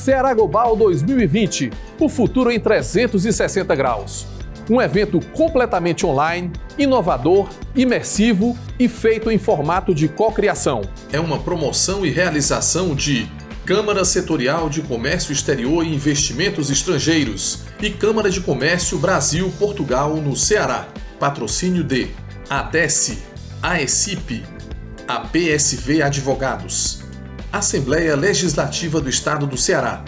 Ceará Global 2020, o futuro em 360 graus. Um evento completamente online, inovador, imersivo e feito em formato de cocriação. É uma promoção e realização de Câmara Setorial de Comércio Exterior e Investimentos Estrangeiros e Câmara de Comércio Brasil-Portugal no Ceará. Patrocínio de ADESE, AECIP, APSV Advogados, Assembleia Legislativa do Estado do Ceará,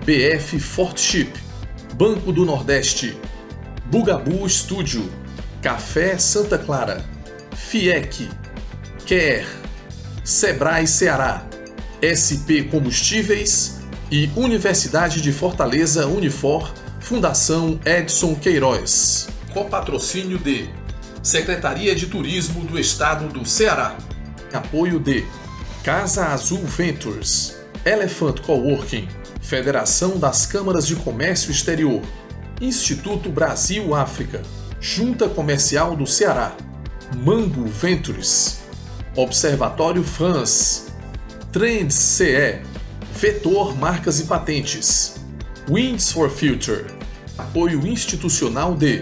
BF Fortship, Banco do Nordeste, Bugabu Studio, Café Santa Clara, FIEC, Quer, Sebrae Ceará, SP Combustíveis e Universidade de Fortaleza Unifor, Fundação Edson Queiroz. Com patrocínio de Secretaria de Turismo do Estado do Ceará. Apoio de Casa Azul Ventures, Elephant Coworking, Federação das Câmaras de Comércio Exterior, Instituto Brasil-África, Junta Comercial do Ceará, Mango Ventures, Observatório France, Trends CE, Vetor Marcas e Patentes, Winds for Future, apoio institucional de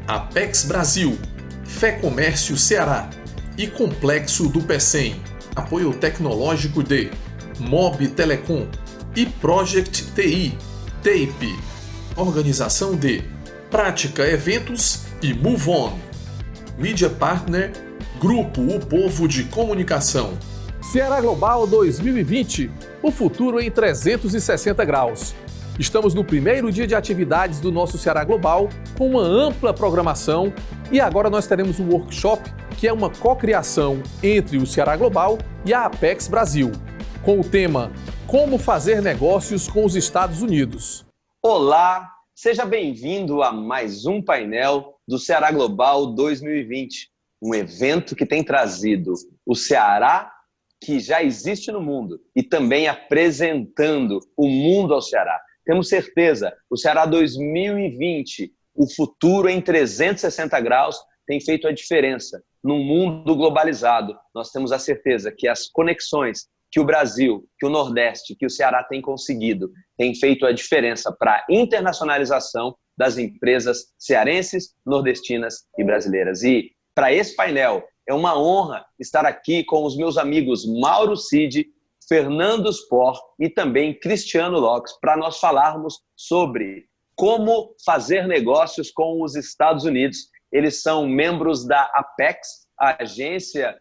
Apex Brasil, Fé Comércio Ceará e Complexo do PECEM, apoio tecnológico de Mob Telecom e Project TI, TAPE, organização de Prática Eventos e Move On, Media Partner, Grupo O Povo de Comunicação. Ceará Global 2020, o futuro em 360 graus. Estamos no primeiro dia de atividades do nosso Ceará Global, com uma ampla programação, e agora nós teremos um workshop que é uma cocriação entre o Ceará Global e a Apex Brasil, com o tema Como fazer negócios com os Estados Unidos. Olá, seja bem-vindo a mais um painel do Ceará Global 2020, um evento que tem trazido o Ceará que já existe no mundo e também apresentando o mundo ao Ceará. Temos certeza, o Ceará 2020, o futuro em 360 graus, tem feito a diferença num mundo globalizado. Nós temos a certeza que as conexões que o Brasil, que o Nordeste, que o Ceará tem conseguido, tem feito a diferença para a internacionalização das empresas cearenses, nordestinas e brasileiras. E para esse painel, é uma honra estar aqui com os meus amigos Mauro Cid, Fernando Spor e também Cristiano Lopes para nós falarmos sobre como fazer negócios com os Estados Unidos. Eles são membros da Apex, a agência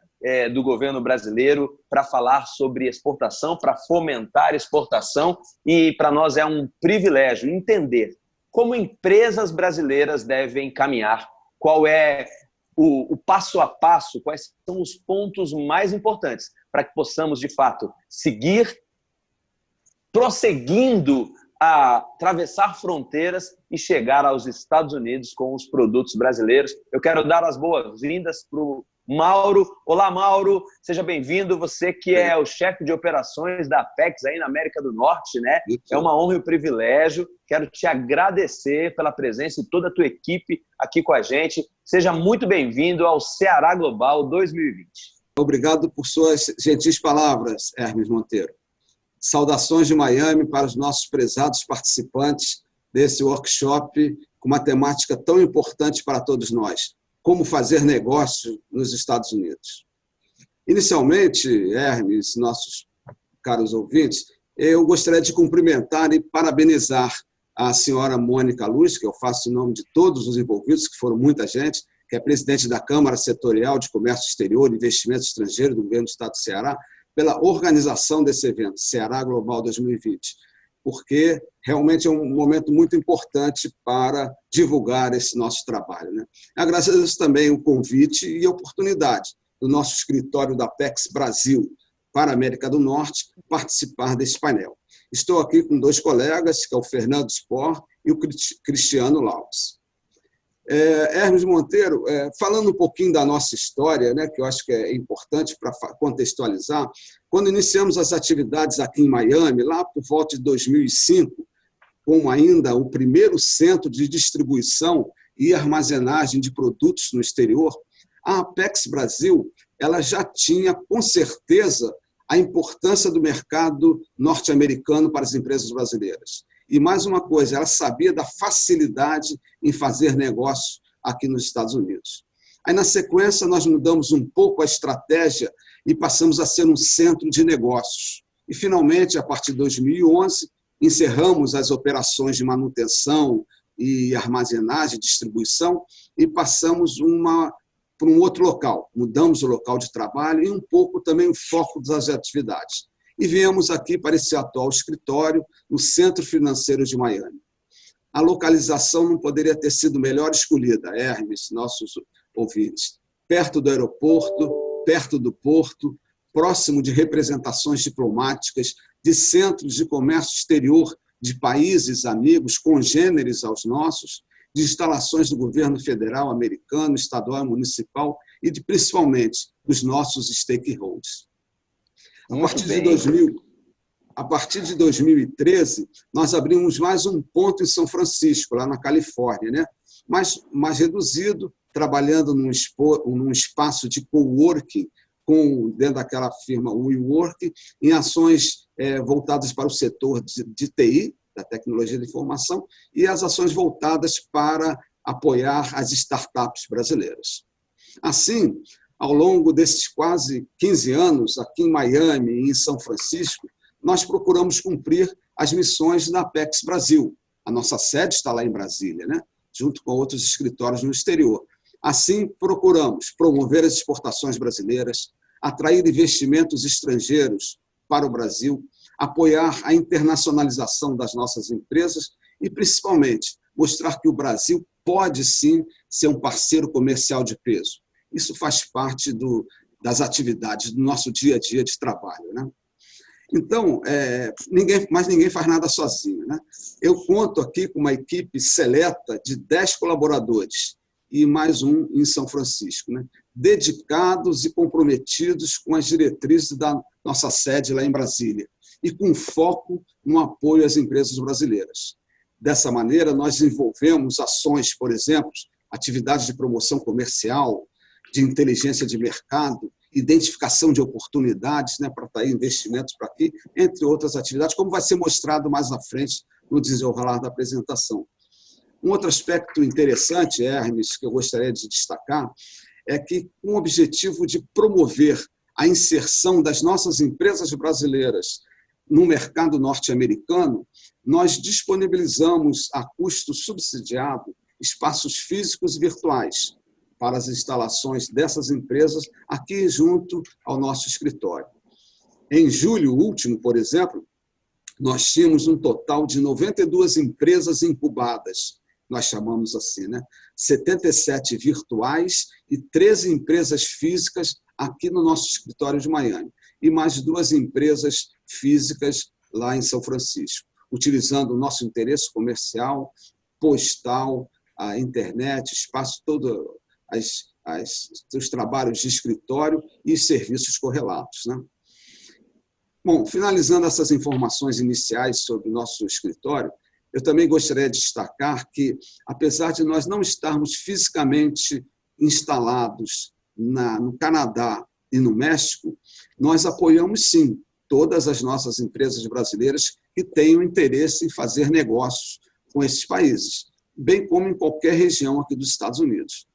do governo brasileiro, para falar sobre exportação, para fomentar exportação, e para nós é um privilégio entender como empresas brasileiras devem caminhar, qual é o passo a passo, quais são os pontos mais importantes para que possamos, de fato, seguir prosseguindo a atravessar fronteiras e chegar aos Estados Unidos com os produtos brasileiros. Eu quero dar as boas-vindas para o Mauro. Olá, Mauro, seja bem-vindo. Você que é o chefe de operações da Apex aí na América do Norte, né? É uma honra e um privilégio. Quero te agradecer pela presença e toda a tua equipe aqui com a gente. Seja muito bem-vindo ao Ceará Global 2020. Obrigado por suas gentis palavras, Hermes Monteiro. Saudações de Miami para os nossos prezados participantes desse workshop com uma temática tão importante para todos nós: como fazer negócio nos Estados Unidos. Inicialmente, Hermes, nossos caros ouvintes, eu gostaria de cumprimentar e parabenizar a senhora Mônica Luz, que eu faço em nome de todos os envolvidos, que foram muita gente, que é presidente da Câmara Setorial de Comércio Exterior e Investimentos Estrangeiros do Governo do Estado do Ceará, pela organização desse evento, Ceará Global 2020, porque realmente é um momento muito importante para divulgar esse nosso trabalho, né? Agradeço também o convite e a oportunidade do nosso escritório da Apex Brasil para a América do Norte participar desse painel. Estou aqui com dois colegas, que é o Fernando Spor e o Cristiano Lopes. Hermes Monteiro, falando um pouquinho da nossa história, né, que eu acho que é importante para contextualizar, quando iniciamos as atividades aqui em Miami, lá por volta de 2005, como ainda o primeiro centro de distribuição e armazenagem de produtos no exterior, a Apex Brasil ela já tinha, com certeza, a importância do mercado norte-americano para as empresas brasileiras. E mais uma coisa, ela sabia da facilidade em fazer negócio aqui nos Estados Unidos. Aí, na sequência, nós mudamos um pouco a estratégia e passamos a ser um centro de negócios. E, finalmente, a partir de 2011, encerramos as operações de manutenção e armazenagem, distribuição, e passamos para um outro local. Mudamos o local de trabalho e um pouco também o foco das atividades. E viemos aqui para esse atual escritório, no Centro Financeiro de Miami. A localização não poderia ter sido melhor escolhida, Hermes, nossos ouvintes. Perto do aeroporto, perto do porto, próximo de representações diplomáticas, de centros de comércio exterior de países amigos, congêneres aos nossos, de instalações do governo federal, americano, estadual e municipal e, principalmente, dos nossos stakeholders. A partir de 2013, nós abrimos mais um ponto em São Francisco, lá na Califórnia, né? Mas mais reduzido, trabalhando num espaço de coworking, dentro daquela firma WeWork, em ações voltadas para o setor de TI, da tecnologia de informação, e as ações voltadas para apoiar as startups brasileiras. Assim, ao longo desses quase 15 anos, aqui em Miami e em São Francisco, nós procuramos cumprir as missões da Apex Brasil. A nossa sede está lá em Brasília, né? Junto com outros escritórios no exterior. Assim, procuramos promover as exportações brasileiras, atrair investimentos estrangeiros para o Brasil, apoiar a internacionalização das nossas empresas e, principalmente, mostrar que o Brasil pode, sim, ser um parceiro comercial de peso. Isso faz parte das atividades do nosso dia a dia de trabalho, né? Então, ninguém faz nada sozinho, né? Eu conto aqui com uma equipe seleta de 10 colaboradores e mais um em São Francisco, né? Dedicados e comprometidos com as diretrizes da nossa sede lá em Brasília e com foco no apoio às empresas brasileiras. Dessa maneira, nós desenvolvemos ações, por exemplo, atividades de promoção comercial, de inteligência de mercado, identificação de oportunidades, né, para atrair investimentos para aqui, entre outras atividades, como vai ser mostrado mais à frente no desenrolar da apresentação. Um outro aspecto interessante, Hermes, que eu gostaria de destacar, é que, com o objetivo de promover a inserção das nossas empresas brasileiras no mercado norte-americano, nós disponibilizamos a custo subsidiado espaços físicos e virtuais para as instalações dessas empresas aqui junto ao nosso escritório. Em julho último, por exemplo, nós tínhamos um total de 92 empresas incubadas, nós chamamos assim, né? 77 virtuais e 13 empresas físicas aqui no nosso escritório de Miami, e mais 2 empresas físicas lá em São Francisco, utilizando o nosso interesse comercial, postal, a internet, espaço todo, os trabalhos de escritório e serviços correlatos, né? Bom, finalizando essas informações iniciais sobre o nosso escritório, eu também gostaria de destacar que, apesar de nós não estarmos fisicamente instalados no Canadá e no México, nós apoiamos, sim, todas as nossas empresas brasileiras que tenham interesse em fazer negócios com esses países, bem como em qualquer região aqui dos Estados Unidos.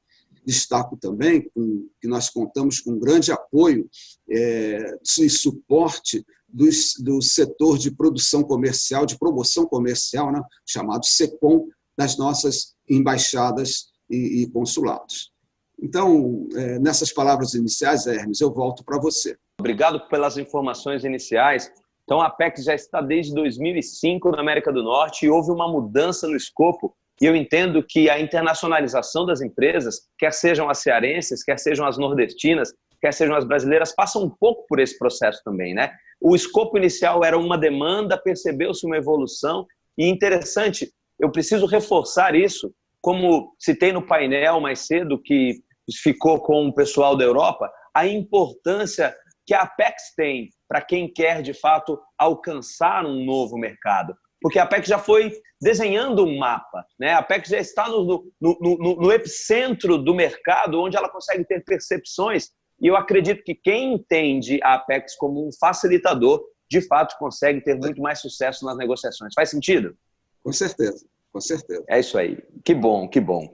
Destaco também que nós contamos com um grande apoio e suporte do setor de produção comercial, de promoção comercial, né, chamado SECOM, das nossas embaixadas e consulados. Então, nessas palavras iniciais, Hermes, eu volto para você. Obrigado pelas informações iniciais. Então, a Apex já está desde 2005 na América do Norte e houve uma mudança no escopo. E eu entendo que a internacionalização das empresas, quer sejam as cearenses, quer sejam as nordestinas, quer sejam as brasileiras, passam um pouco por esse processo também, né? O escopo inicial era uma demanda, percebeu-se uma evolução, e interessante, eu preciso reforçar isso, como citei no painel mais cedo, que ficou com o pessoal da Europa, a importância que a Apex tem para quem quer, de fato, alcançar um novo mercado. Porque a Apex já foi desenhando um mapa, né? A Apex já está no epicentro do mercado, onde ela consegue ter percepções E eu acredito que quem entende a Apex como um facilitador, de fato, consegue ter muito mais sucesso nas negociações. Faz sentido? Com certeza, com certeza. É isso aí. Que bom, que bom.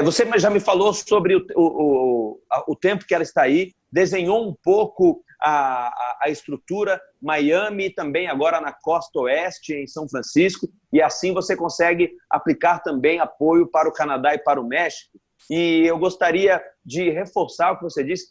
Você já me falou sobre o tempo que ela está aí, desenhou um pouco a estrutura, Miami, também agora na costa oeste, em São Francisco, e assim você consegue aplicar também apoio para o Canadá e para o México. E eu gostaria de reforçar o que você disse.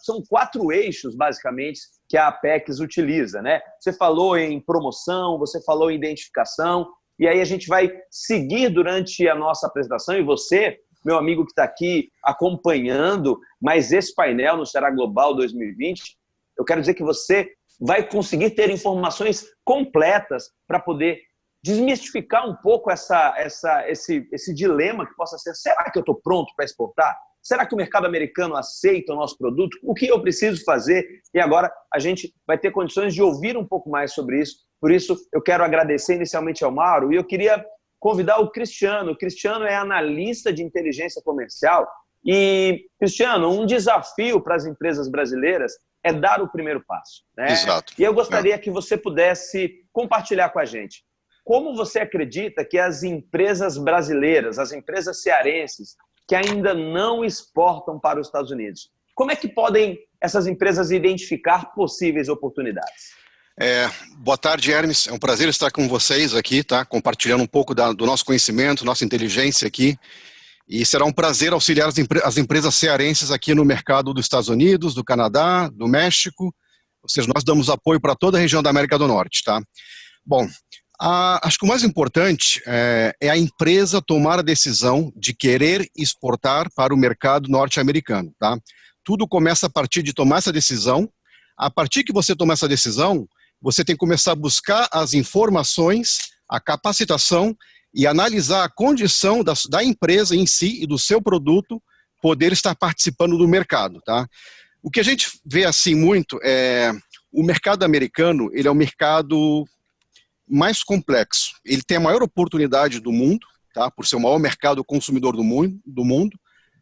São 4 eixos, basicamente, que a Apex utiliza, né? Você falou em promoção, você falou em identificação, e aí a gente vai seguir durante a nossa apresentação, e você, meu amigo que está aqui acompanhando mais esse painel no Ceará Global 2020, eu quero dizer que você vai conseguir ter informações completas para poder desmistificar um pouco esse dilema que possa ser: será que eu estou pronto para exportar? Será que o mercado americano aceita o nosso produto? O que eu preciso fazer? E agora a gente vai ter condições de ouvir um pouco mais sobre isso. Por isso, eu quero agradecer inicialmente ao Mauro, e eu queria convidar o Cristiano. O Cristiano é analista de inteligência comercial. E, Cristiano, um desafio para as empresas brasileiras é dar o primeiro passo, né? Exato. E eu gostaria que você pudesse compartilhar com a gente como você acredita que as empresas brasileiras, as empresas cearenses, que ainda não exportam para os Estados Unidos, como é que podem essas empresas identificar possíveis oportunidades? Boa tarde, Hermes. É um prazer estar com vocês aqui, tá? Compartilhando um pouco do nosso conhecimento, nossa inteligência aqui. E será um prazer auxiliar as empresas cearenses aqui no mercado dos Estados Unidos, do Canadá, do México. Ou seja, nós damos apoio para toda a região da América do Norte, tá? Bom, acho que o mais importante é a empresa tomar a decisão de querer exportar para o mercado norte-americano, tá? Tudo começa a partir de tomar essa decisão. A partir que você tomar essa decisão, você tem que começar a buscar as informações, a capacitação e analisar a condição da empresa em si e do seu produto poder estar participando do mercado, tá? O que a gente vê assim muito o mercado americano, ele é o mercado mais complexo. Ele tem a maior oportunidade do mundo, tá? Por ser o maior mercado consumidor do mundo,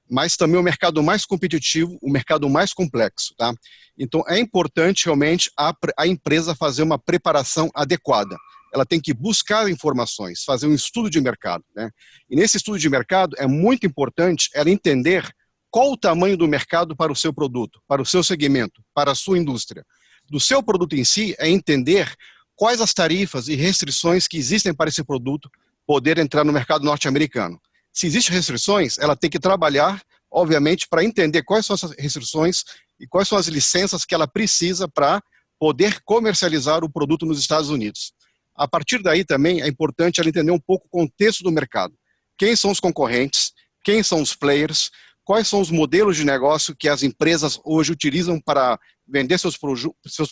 mas também o mercado mais competitivo, o mercado mais complexo, tá? Então, é importante realmente a empresa fazer uma preparação adequada. Ela tem que buscar informações, fazer um estudo de mercado, né? E nesse estudo de mercado é muito importante ela entender qual o tamanho do mercado para o seu produto, para o seu segmento, para a sua indústria. Do seu produto em si é entender quais as tarifas e restrições que existem para esse produto poder entrar no mercado norte-americano. Se existem restrições, ela tem que trabalhar, obviamente, para entender quais são essas restrições e quais são as licenças que ela precisa para poder comercializar o produto nos Estados Unidos. A partir daí também é importante ela entender um pouco o contexto do mercado. Quem são os concorrentes, quem são os players, quais são os modelos de negócio que as empresas hoje utilizam para vender seus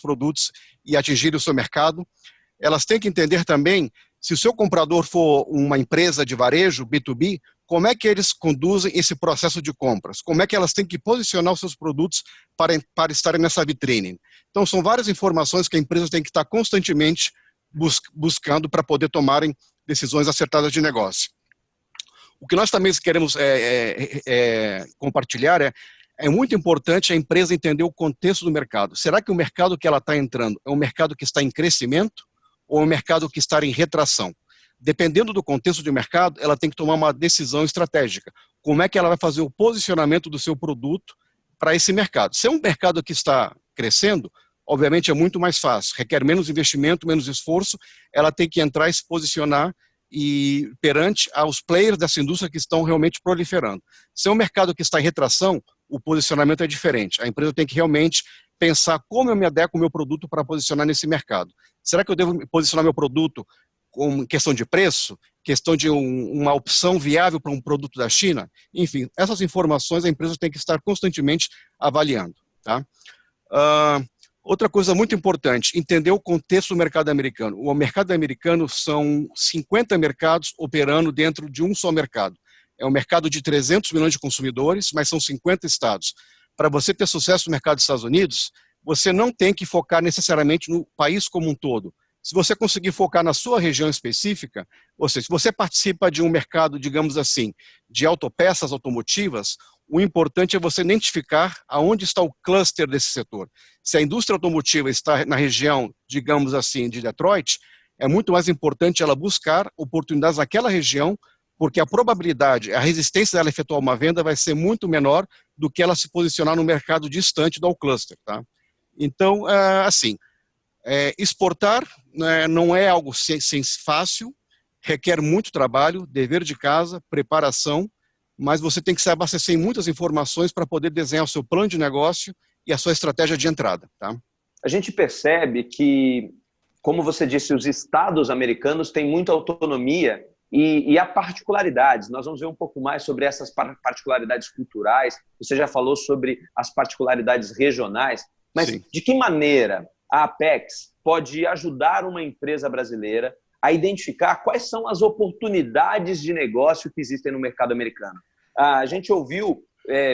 produtos e atingir o seu mercado. Elas têm que entender também, se o seu comprador for uma empresa de varejo, B2B, como é que eles conduzem esse processo de compras, como é que elas têm que posicionar os seus produtos para estarem nessa vitrine. Então, são várias informações que a empresa tem que estar constantemente buscando para poder tomarem decisões acertadas de negócio. O que nós também queremos compartilhar é muito importante a empresa entender o contexto do mercado. Será que o mercado que ela está entrando é um mercado que está em crescimento ou é um mercado que está em retração? Dependendo do contexto de mercado, ela tem que tomar uma decisão estratégica. Como é que ela vai fazer o posicionamento do seu produto para esse mercado? Se é um mercado que está crescendo, obviamente é muito mais fácil, requer menos investimento, menos esforço, ela tem que entrar e se posicionar perante aos players dessa indústria que estão realmente proliferando. Se é um mercado que está em retração, o posicionamento é diferente. A empresa tem que realmente pensar como eu me adequo ao meu produto para posicionar nesse mercado. Será que eu devo posicionar meu produto com questão de preço, questão de uma opção viável para um produto da China? Enfim, essas informações a empresa tem que estar constantemente avaliando, tá? Outra coisa muito importante, entender o contexto do mercado americano. O mercado americano são 50 mercados operando dentro de um só mercado. É um mercado de 300 milhões de consumidores, mas são 50 estados. Para você ter sucesso no mercado dos Estados Unidos, você não tem que focar necessariamente no país como um todo. Se você conseguir focar na sua região específica, ou seja, se você participa de um mercado, digamos assim, de autopeças automotivas, o importante é você identificar aonde está o cluster desse setor. Se a indústria automotiva está na região, digamos assim, de Detroit, é muito mais importante ela buscar oportunidades naquela região, porque a probabilidade, a resistência dela efetuar uma venda vai ser muito menor do que ela se posicionar no mercado distante do cluster, tá? Então, assim, exportar, né, não é algo fácil, requer muito trabalho, dever de casa, preparação, mas você tem que se abastecer em muitas informações para poder desenhar o seu plano de negócio e a sua estratégia de entrada, tá? A gente percebe que, como você disse, os estados americanos têm muita autonomia e há particularidades. Nós vamos ver um pouco mais sobre essas particularidades culturais. Você já falou sobre as particularidades regionais, mas Sim. De que maneira a Apex pode ajudar uma empresa brasileira a identificar quais são as oportunidades de negócio que existem no mercado americano? A gente ouviu,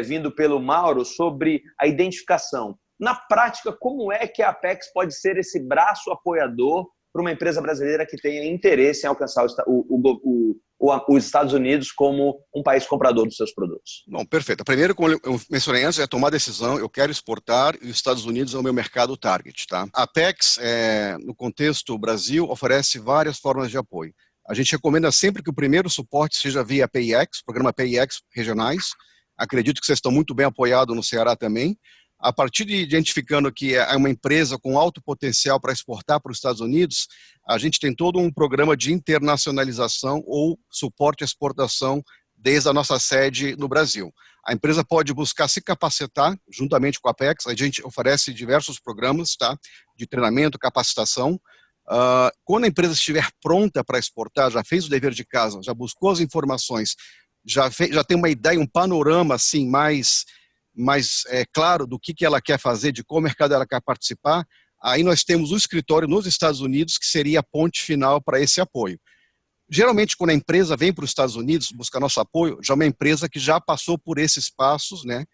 vindo pelo Mauro, sobre a identificação. Na prática, como é que a Apex pode ser esse braço apoiador para uma empresa brasileira que tenha interesse em alcançar os Estados Unidos como um país comprador dos seus produtos? Bom, perfeito. Primeiro, como eu mencionei antes, é tomar decisão, eu quero exportar e os Estados Unidos é o meu mercado target, tá? A Apex, no contexto Brasil, oferece várias formas de apoio. A gente recomenda sempre que o primeiro suporte seja via PIX, programa PIX regionais. Acredito que vocês estão muito bem apoiados no Ceará também. A partir de identificando que é uma empresa com alto potencial para exportar para os Estados Unidos, a gente tem todo um programa de internacionalização ou suporte à exportação desde a nossa sede no Brasil. A empresa pode buscar se capacitar juntamente com a Apex, a gente oferece diversos programas, tá, de treinamento, capacitação. Quando a empresa estiver pronta para exportar, já fez o dever de casa, já buscou as informações, já tem uma ideia, um panorama assim, mais claro do que ela quer fazer, de qual mercado ela quer participar, aí nós temos um escritório nos Estados Unidos que seria a ponte final para esse apoio. Geralmente, quando a empresa vem para os Estados Unidos buscar nosso apoio, já é uma empresa que já passou por esses passos, né,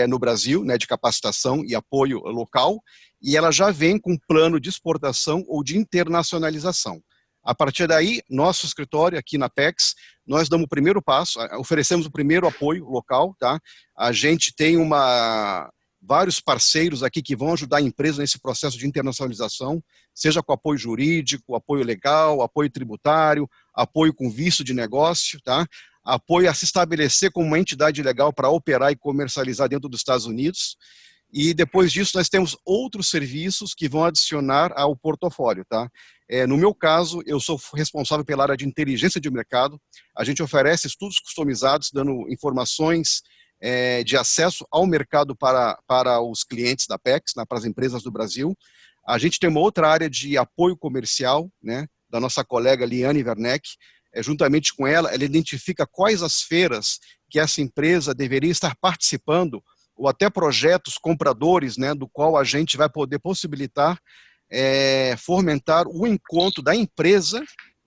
no Brasil, né, de capacitação e apoio local, e ela já vem com um plano de exportação ou de internacionalização. A partir daí, nosso escritório aqui na Apex, nós damos o primeiro passo, oferecemos o primeiro apoio local, tá? A gente tem vários parceiros aqui que vão ajudar a empresa nesse processo de internacionalização, seja com apoio jurídico, apoio legal, apoio tributário, apoio com visto de negócio, tá? Apoio a se estabelecer como uma entidade legal para operar e comercializar dentro dos Estados Unidos. E depois disso nós temos outros serviços que vão adicionar ao portfólio, tá? No meu caso, eu sou responsável pela área de inteligência de mercado. A gente oferece estudos customizados, dando informações de acesso ao mercado para os clientes da Apex, para as empresas do Brasil. A gente tem uma outra área de apoio comercial, né, da nossa colega Liane Werneck. Juntamente com ela identifica quais as feiras que essa empresa deveria estar participando, ou até projetos compradores, né, do qual a gente vai poder possibilitar fomentar o encontro da empresa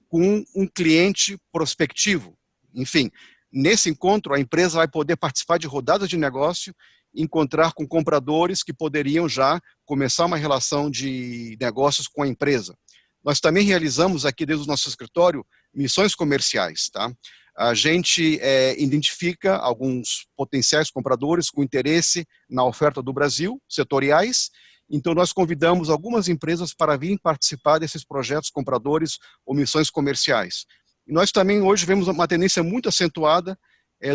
com um cliente prospectivo. Enfim, nesse encontro a empresa vai poder participar de rodadas de negócio, encontrar com compradores que poderiam já começar uma relação de negócios com a empresa. Nós também realizamos aqui desde o nosso escritório missões comerciais, tá? A gente identifica alguns potenciais compradores com interesse na oferta do Brasil, setoriais. Então, nós convidamos algumas empresas para virem participar desses projetos compradores ou missões comerciais. E nós também hoje vemos uma tendência muito acentuada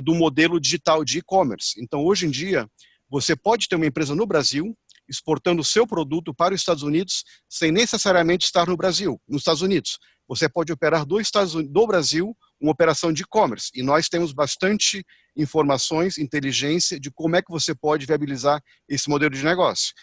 do modelo digital de e-commerce. Então, hoje em dia, você pode ter uma empresa no Brasil exportando o seu produto para os Estados Unidos sem necessariamente estar no Brasil, nos Estados Unidos. Você pode operar do Brasil uma operação de e-commerce. E nós temos bastante informações, inteligência de como é que você pode viabilizar esse modelo de negócio.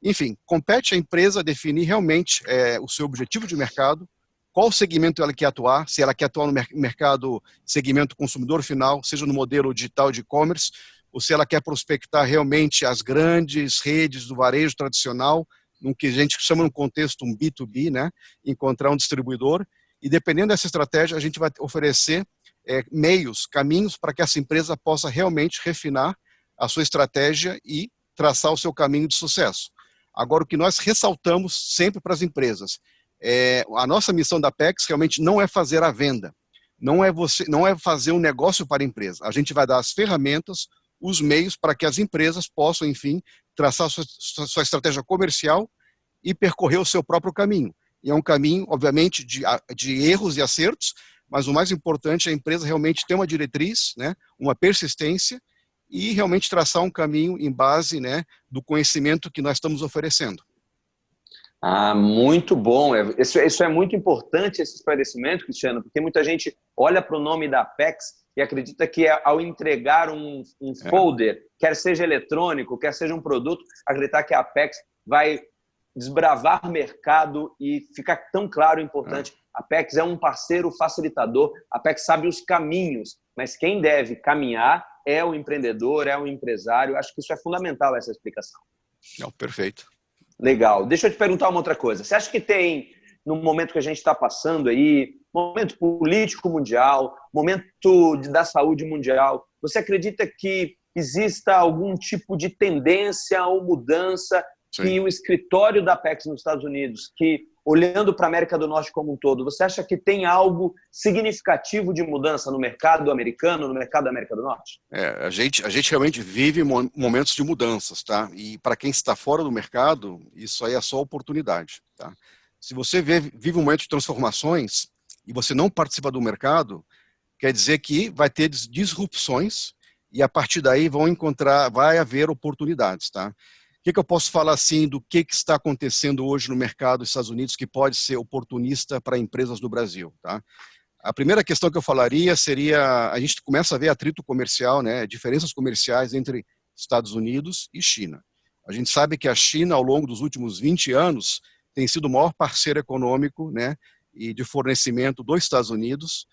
Enfim, compete à empresa definir realmente o seu objetivo de mercado, qual segmento ela quer atuar, se ela quer atuar no mercado segmento consumidor final, seja no modelo digital de e-commerce, ou se ela quer prospectar realmente as grandes redes do varejo tradicional, no que a gente chama no contexto um B2B, né? Encontrar um distribuidor. E dependendo dessa estratégia, a gente vai oferecer meios, caminhos para que essa empresa possa realmente refinar a sua estratégia e traçar o seu caminho de sucesso. Agora, o que nós ressaltamos sempre para as empresas, a nossa missão da Apex realmente não é fazer a venda, não é fazer um negócio para a empresa. A gente vai dar as ferramentas, os meios para que as empresas possam, enfim, traçar sua estratégia comercial e percorrer o seu próprio caminho. E é um caminho, obviamente, de erros e acertos, mas o mais importante é a empresa realmente ter uma diretriz, né, uma persistência e realmente traçar um caminho em base, né, do conhecimento que nós estamos oferecendo. Muito bom. Isso é muito importante, esse esclarecimento, Cristiano, porque muita gente olha para o nome da Apex e acredita que ao entregar um folder, quer seja eletrônico, quer seja um produto, acreditar que a Apex vai desbravar o mercado e ficar tão claro e importante. A Apex é um parceiro facilitador, a Apex sabe os caminhos, mas quem deve caminhar é o empreendedor, é o empresário. Acho que isso é fundamental, essa explicação. Não, perfeito. Legal. Deixa eu te perguntar uma outra coisa. Você acha que tem, no momento que a gente está passando aí, momento político mundial, momento da saúde mundial, você acredita que exista algum tipo de tendência ou mudança que o escritório da Apex nos Estados Unidos, que olhando para a América do Norte como um todo, você acha que tem algo significativo de mudança no mercado americano, no mercado da América do Norte? A gente realmente vive momentos de mudanças, tá? E para quem está fora do mercado, isso aí é só oportunidade, tá? Se você vive um momento de transformações e você não participa do mercado, quer dizer que vai ter disrupções e a partir daí vai haver oportunidades, tá? O que eu posso falar assim do que está acontecendo hoje no mercado dos Estados Unidos que pode ser oportunista para empresas do Brasil, tá? A primeira questão que eu falaria seria, a gente começa a ver atrito comercial, né, diferenças comerciais entre Estados Unidos e China. A gente sabe que a China, ao longo dos últimos 20 anos, tem sido o maior parceiro econômico, né, e de fornecimento dos Estados Unidos.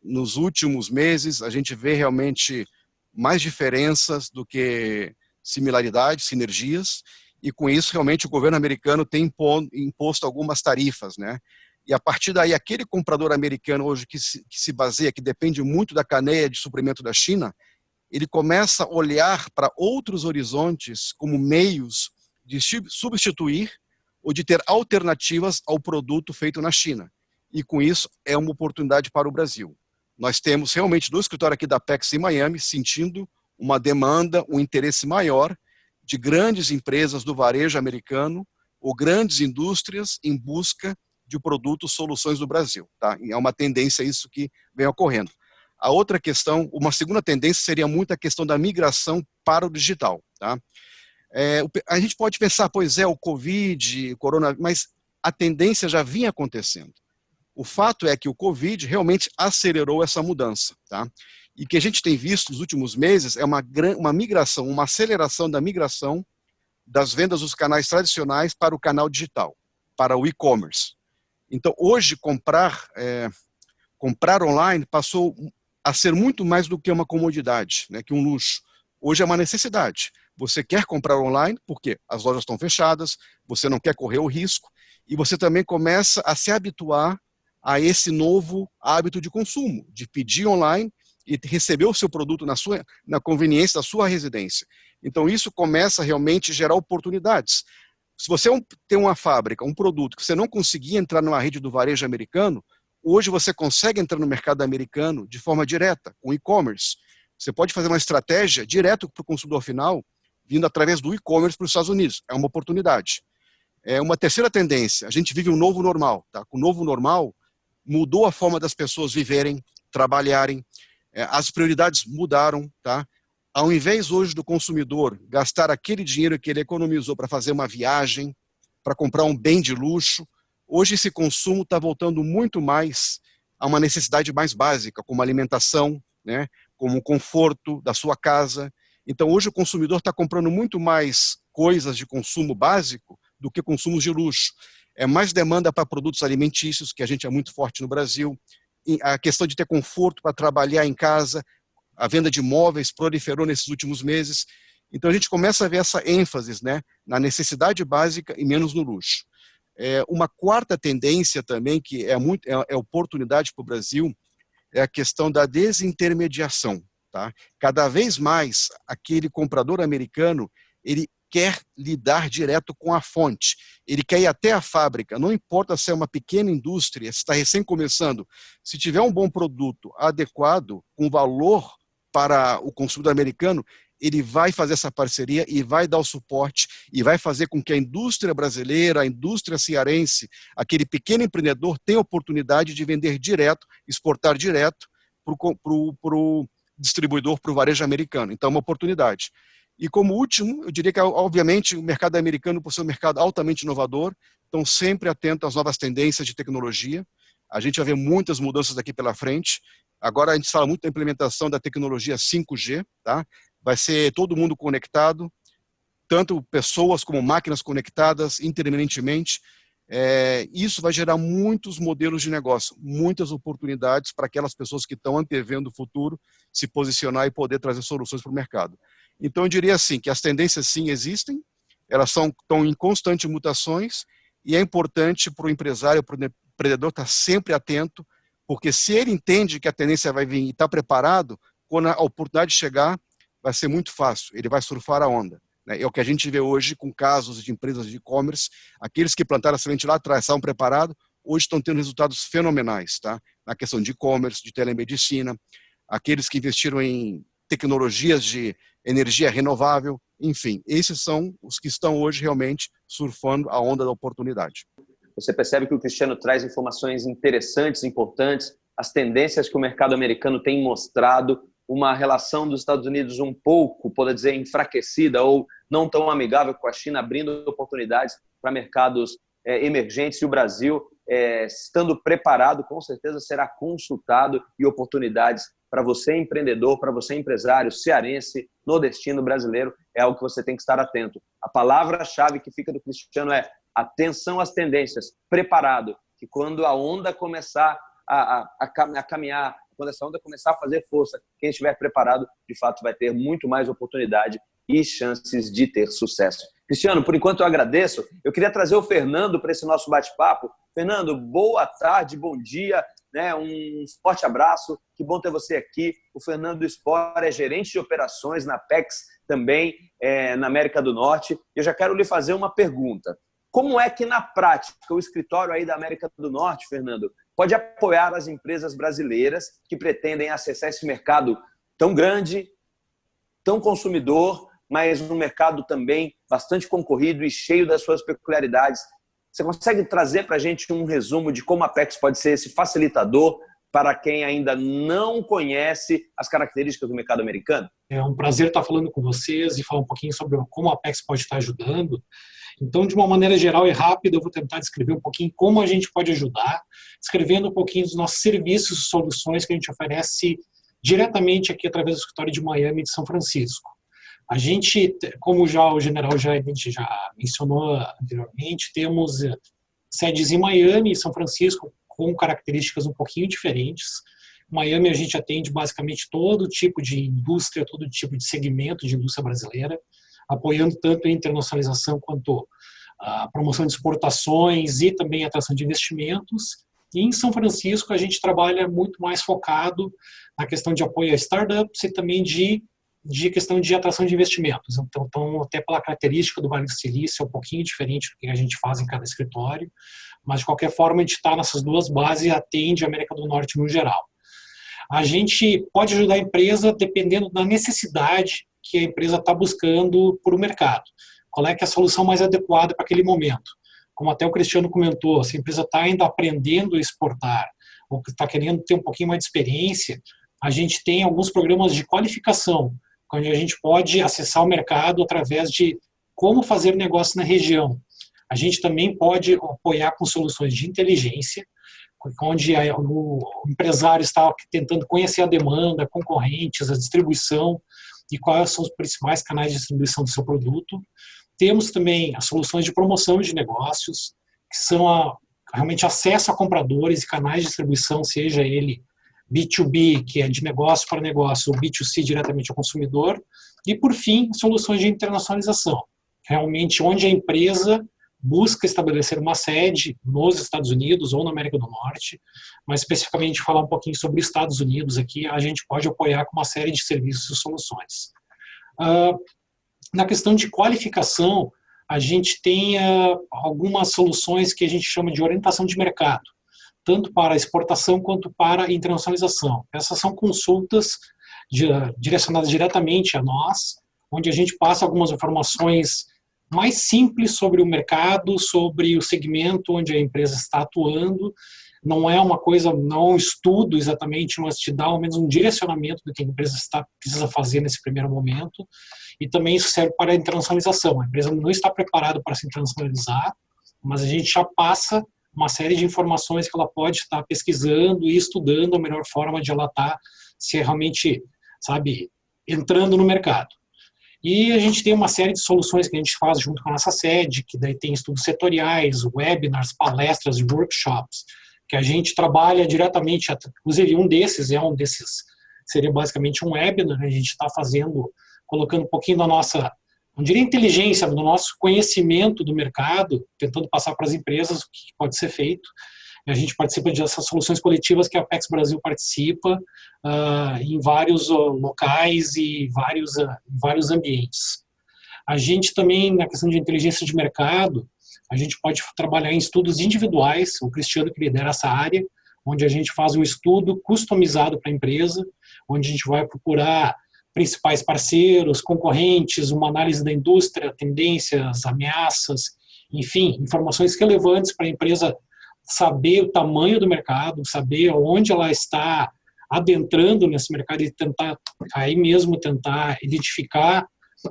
Nos últimos meses, a gente vê realmente mais diferenças do que similaridades, sinergias, e com isso realmente o governo americano tem imposto algumas tarifas, né? E a partir daí, aquele comprador americano hoje que se baseia, que depende muito da cadeia de suprimento da China, ele começa a olhar para outros horizontes como meios de substituir ou de ter alternativas ao produto feito na China. E com isso é uma oportunidade para o Brasil. Nós temos realmente no escritório aqui da Apex em Miami sentindo uma demanda, um interesse maior de grandes empresas do varejo americano ou grandes indústrias em busca de produtos, soluções do Brasil, tá? E é uma tendência isso que vem ocorrendo. A outra questão, uma segunda tendência seria muito a questão da migração para o digital, tá? A gente pode pensar, pois o Covid, o Corona, mas a tendência já vinha acontecendo. O fato é que o Covid realmente acelerou essa mudança, tá? E que a gente tem visto nos últimos meses é uma migração, uma aceleração da migração das vendas dos canais tradicionais para o canal digital, para o e-commerce. Então, hoje, comprar online passou a ser muito mais do que uma comodidade, né, que um luxo. Hoje é uma necessidade. Você quer comprar online porque as lojas estão fechadas, você não quer correr o risco, e você também começa a se habituar a esse novo hábito de consumo, de pedir online e receber o seu produto na conveniência da sua residência. Então, isso começa realmente a gerar oportunidades. Se você tem uma fábrica, um produto que você não conseguia entrar numa rede do varejo americano, hoje você consegue entrar no mercado americano de forma direta, com e-commerce. Você pode fazer uma estratégia direto para o consumidor final, vindo através do e-commerce para os Estados Unidos. É uma oportunidade. Uma terceira tendência, a gente vive um novo normal. Tá? O novo normal mudou a forma das pessoas viverem, trabalharem, as prioridades mudaram, tá? Ao invés hoje do consumidor gastar aquele dinheiro que ele economizou para fazer uma viagem, para comprar um bem de luxo, hoje esse consumo está voltando muito mais a uma necessidade mais básica, como alimentação, né? Como o conforto da sua casa. Então hoje o consumidor está comprando muito mais coisas de consumo básico do que consumos de luxo. É mais demanda para produtos alimentícios, que a gente é muito forte no Brasil, a questão de ter conforto para trabalhar em casa, a venda de móveis proliferou nesses últimos meses. Então a gente começa a ver essa ênfase, né, na necessidade básica e menos no luxo. Uma quarta tendência também, que é oportunidade para o Brasil, é a questão da desintermediação. Tá? Cada vez mais aquele comprador americano, ele quer lidar direto com a fonte. Ele quer ir até a fábrica, não importa se é uma pequena indústria, se está recém começando, se tiver um bom produto adequado, com valor para o consumidor americano, ele vai fazer essa parceria e vai dar o suporte e vai fazer com que a indústria brasileira, a indústria cearense, aquele pequeno empreendedor tenha oportunidade de vender direto, exportar direto para o distribuidor, para o varejo americano. Então, é uma oportunidade. E como último, eu diria que, obviamente, o mercado americano, por ser um mercado altamente inovador, estão sempre atentos às novas tendências de tecnologia. A gente vai ver muitas mudanças daqui pela frente. Agora, a gente fala muito da implementação da tecnologia 5G, tá? Vai ser todo mundo conectado, tanto pessoas como máquinas conectadas intermitentemente. Isso vai gerar muitos modelos de negócio, muitas oportunidades para aquelas pessoas que estão antevendo o futuro se posicionar e poder trazer soluções para o mercado. Então, eu diria assim, que as tendências sim existem, elas estão em constantes mutações e é importante para o empresário, para o empreendedor estar sempre atento, porque se ele entende que a tendência vai vir e está preparado, quando a oportunidade chegar, vai ser muito fácil, ele vai surfar a onda. É o que a gente vê hoje com casos de empresas de e-commerce, aqueles que plantaram a semente lá atrás, estavam preparados, hoje estão tendo resultados fenomenais, tá? Na questão de e-commerce, de telemedicina, aqueles que investiram em tecnologias de energia renovável, enfim, esses são os que estão hoje realmente surfando a onda da oportunidade. Você percebe que o Cristiano traz informações interessantes, importantes, as tendências que o mercado americano tem mostrado, uma relação dos Estados Unidos um pouco, pode dizer, enfraquecida ou não tão amigável com a China, abrindo oportunidades para mercados emergentes, e o Brasil, estando preparado, com certeza será consultado, e oportunidades para você empreendedor, para você empresário, cearense, nordestino, brasileiro, é algo que você tem que estar atento. A palavra-chave que fica do Cristiano é atenção às tendências, preparado, que quando a onda começar a caminhar, quando essa onda começar a fazer força, quem estiver preparado, de fato, vai ter muito mais oportunidade e chances de ter sucesso. Cristiano, por enquanto eu agradeço. Eu queria trazer o Fernando para esse nosso bate-papo. Fernando, boa tarde, bom dia, né? Um forte abraço, que bom ter você aqui. O Fernando Spor é gerente de operações na PEX, também na América do Norte. Eu já quero lhe fazer uma pergunta. Como é que, na prática, o escritório aí da América do Norte, Fernando, pode apoiar as empresas brasileiras que pretendem acessar esse mercado tão grande, tão consumidor, mas um mercado também bastante concorrido e cheio das suas peculiaridades? Você consegue trazer para a gente um resumo de como a PEX pode ser esse facilitador para quem ainda não conhece as características do mercado americano? É um prazer estar falando com vocês e falar um pouquinho sobre como a PEX pode estar ajudando. Então, de uma maneira geral e rápida, eu vou tentar descrever um pouquinho como a gente pode ajudar, descrevendo um pouquinho dos nossos serviços e soluções que a gente oferece diretamente aqui através do escritório de Miami e de São Francisco. A gente, como o general já mencionou anteriormente, temos sedes em Miami e São Francisco com características um pouquinho diferentes. Em Miami a gente atende basicamente todo tipo de indústria, todo tipo de segmento de indústria brasileira, apoiando tanto a internacionalização quanto a promoção de exportações e também a atração de investimentos. E em São Francisco a gente trabalha muito mais focado na questão de apoio a startups e também de questão de atração de investimentos. Então, até pela característica do Vale do Silício, é um pouquinho diferente do que a gente faz em cada escritório, mas de qualquer forma a gente está nessas duas bases e atende a América do Norte no geral. A gente pode ajudar a empresa dependendo da necessidade que a empresa está buscando por o mercado. Qual é que é a solução mais adequada para aquele momento? Como até o Cristiano comentou, se a empresa está ainda aprendendo a exportar ou está querendo ter um pouquinho mais de experiência, a gente tem alguns programas de qualificação, onde a gente pode acessar o mercado através de como fazer negócio na região. A gente também pode apoiar com soluções de inteligência, onde o empresário está tentando conhecer a demanda, concorrentes, a distribuição e quais são os principais canais de distribuição do seu produto. Temos também as soluções de promoção de negócios, que são realmente acesso a compradores e canais de distribuição, seja ele B2B, que é de negócio para negócio, ou B2C, diretamente ao consumidor. E, por fim, soluções de internacionalização, realmente onde a empresa busca estabelecer uma sede nos Estados Unidos ou na América do Norte, mas especificamente falar um pouquinho sobre os Estados Unidos aqui, a gente pode apoiar com uma série de serviços e soluções. Na questão de qualificação, a gente tem algumas soluções que a gente chama de orientação de mercado, tanto para exportação quanto para internacionalização. Essas são consultas direcionadas diretamente a nós, onde a gente passa algumas informações mais simples sobre o mercado, sobre o segmento onde a empresa está atuando. Não é uma coisa, não é um estudo exatamente, mas te dá ao menos um direcionamento do que a empresa precisa fazer nesse primeiro momento. E também isso serve para a internacionalização. A empresa não está preparada para se internacionalizar, mas a gente já passa uma série de informações que ela pode estar pesquisando e estudando a melhor forma de ela estar se realmente, entrando no mercado. E a gente tem uma série de soluções que a gente faz junto com a nossa sede, que daí tem estudos setoriais, webinars, palestras, workshops, que a gente trabalha diretamente, inclusive um desses seria basicamente um webinar, a gente está fazendo, colocando um pouquinho da nossa, não diria inteligência, do nosso conhecimento do mercado, tentando passar para as empresas o que pode ser feito. A gente participa dessas soluções coletivas que a Apex Brasil participa em vários locais e vários ambientes. A gente também, na questão de inteligência de mercado, a gente pode trabalhar em estudos individuais, o Cristiano que lidera essa área, onde a gente faz um estudo customizado para a empresa, onde a gente vai procurar principais parceiros, concorrentes, uma análise da indústria, tendências, ameaças, enfim, informações relevantes para a empresa saber o tamanho do mercado, saber onde ela está adentrando nesse mercado e tentar identificar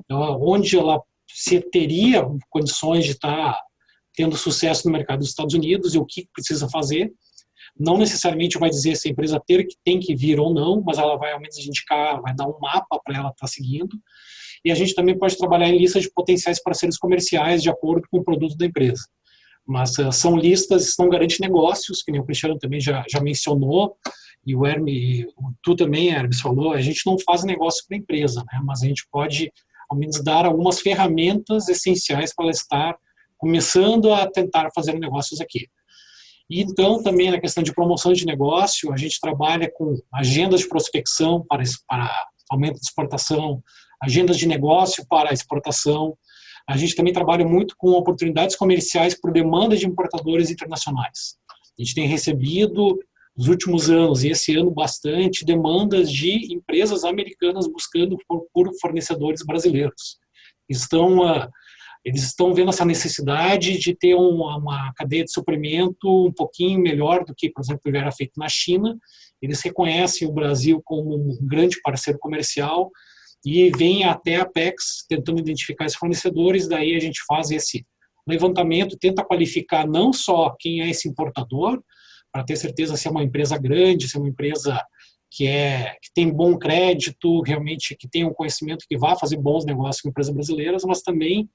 onde ela teria condições de estar tendo sucesso no mercado dos Estados Unidos e o que precisa fazer. Não necessariamente vai dizer se a empresa tem que vir ou não, mas ela vai ao menos indicar, vai dar um mapa para ela estar seguindo. E a gente também pode trabalhar em listas de potenciais parceiros comerciais de acordo com o produto da empresa. Mas são listas, não garante negócios, que nem o Cristiano também já mencionou, e o Hermes, tu também, Hermes, falou, a gente não faz negócio para a empresa, né? Mas a gente pode, ao menos, dar algumas ferramentas essenciais para ela estar começando a tentar fazer negócios aqui. E então, também na questão de promoção de negócio, a gente trabalha com agendas de prospecção para aumento de exportação, agendas de negócio para exportação. A gente também trabalha muito com oportunidades comerciais por demanda de importadores internacionais. A gente tem recebido, nos últimos anos, e esse ano bastante, demandas de empresas americanas buscando por fornecedores brasileiros. Eles estão vendo essa necessidade de ter uma cadeia de suprimento um pouquinho melhor do que, por exemplo, era feito na China. Eles reconhecem o Brasil como um grande parceiro comercial e vêm até a Apex tentando identificar esses fornecedores. Daí a gente faz esse levantamento, tenta qualificar não só quem é esse importador, para ter certeza se é uma empresa grande, se é uma empresa que tem bom crédito, realmente que tem um conhecimento que vai fazer bons negócios com empresas brasileiras, mas também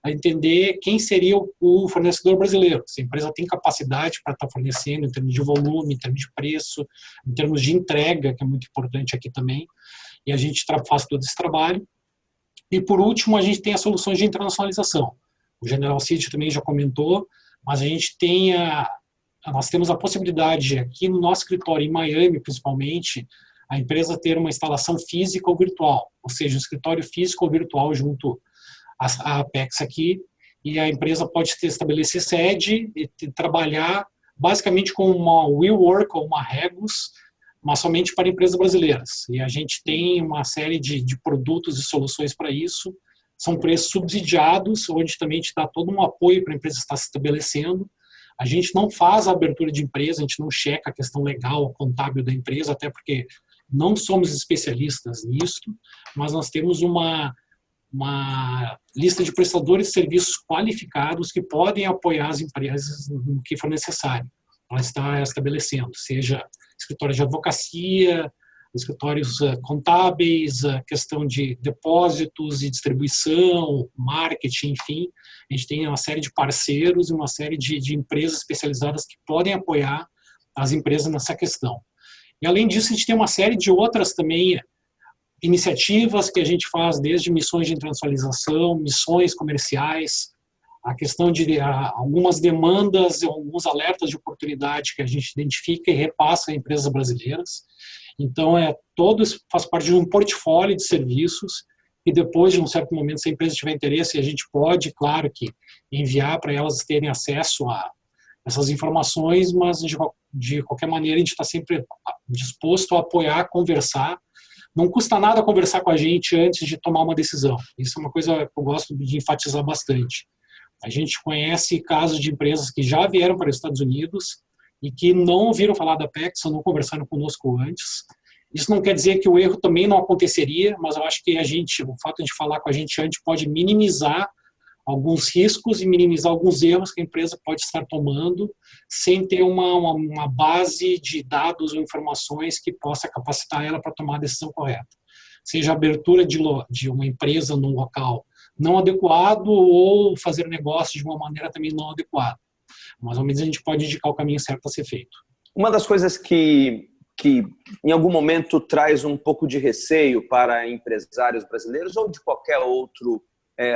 a entender quem seria o fornecedor brasileiro. Se a empresa tem capacidade para estar fornecendo em termos de volume, em termos de preço, em termos de entrega, que é muito importante aqui também. E a gente faz todo esse trabalho. E, por último, a gente tem as soluções de internacionalização. O General Cid também já comentou, mas a gente nós temos a possibilidade, aqui no nosso escritório, em Miami, principalmente, a empresa ter uma instalação física ou virtual, ou seja, um escritório físico ou virtual junto à Apex aqui, e a empresa pode estabelecer sede e trabalhar basicamente com uma WeWork ou uma Regus, mas somente para empresas brasileiras. E a gente tem uma série de produtos e soluções para isso. São preços subsidiados, onde também a gente dá todo um apoio para a empresa estar se estabelecendo. A gente não faz a abertura de empresa, a gente não checa a questão legal, contábil da empresa, até porque não somos especialistas nisso, mas nós temos uma lista de prestadores de serviços qualificados que podem apoiar as empresas no que for necessário para estar estabelecendo, seja escritórios de advocacia, escritórios contábeis, a questão de depósitos e distribuição, marketing, enfim. A gente tem uma série de parceiros e uma série de empresas especializadas que podem apoiar as empresas nessa questão. E, além disso, a gente tem uma série de outras também iniciativas que a gente faz, desde missões de internacionalização, missões comerciais, a questão de algumas demandas, alguns alertas de oportunidade que a gente identifica e repassa a empresas brasileiras. Então, todo isso faz parte de um portfólio de serviços e depois, de um certo momento, se a empresa tiver interesse, a gente pode, claro, que enviar para elas terem acesso a essas informações, mas de qualquer maneira a gente está sempre disposto a apoiar, conversar, não custa nada conversar com a gente antes de tomar uma decisão. Isso é uma coisa que eu gosto de enfatizar bastante. A gente conhece casos de empresas que já vieram para os Estados Unidos e que não ouviram falar da Apex ou não conversaram conosco antes. Isso não quer dizer que o erro também não aconteceria, mas eu acho que o fato de falar com a gente antes pode minimizar alguns riscos e minimizar alguns erros que a empresa pode estar tomando sem ter uma base de dados ou informações que possa capacitar ela para tomar a decisão correta. Seja a abertura de uma empresa num local não adequado ou fazer negócio de uma maneira também não adequada. Mais ou menos a gente pode indicar o caminho certo a ser feito. Uma das coisas que em algum momento traz um pouco de receio para empresários brasileiros ou de qualquer outro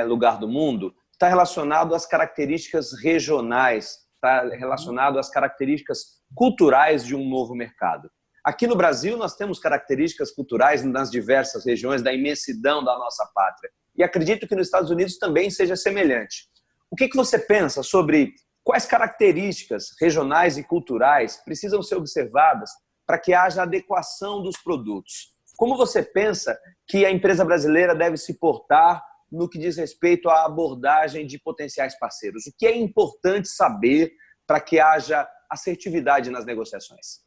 lugar do mundo está relacionado às características regionais, está relacionado às características culturais de um novo mercado. Aqui no Brasil, nós temos características culturais nas diversas regiões da imensidão da nossa pátria. E acredito que nos Estados Unidos também seja semelhante. O que você pensa sobre quais características regionais e culturais precisam ser observadas para que haja adequação dos produtos? Como você pensa que a empresa brasileira deve se portar no que diz respeito à abordagem de potenciais parceiros? O que é importante saber para que haja assertividade nas negociações?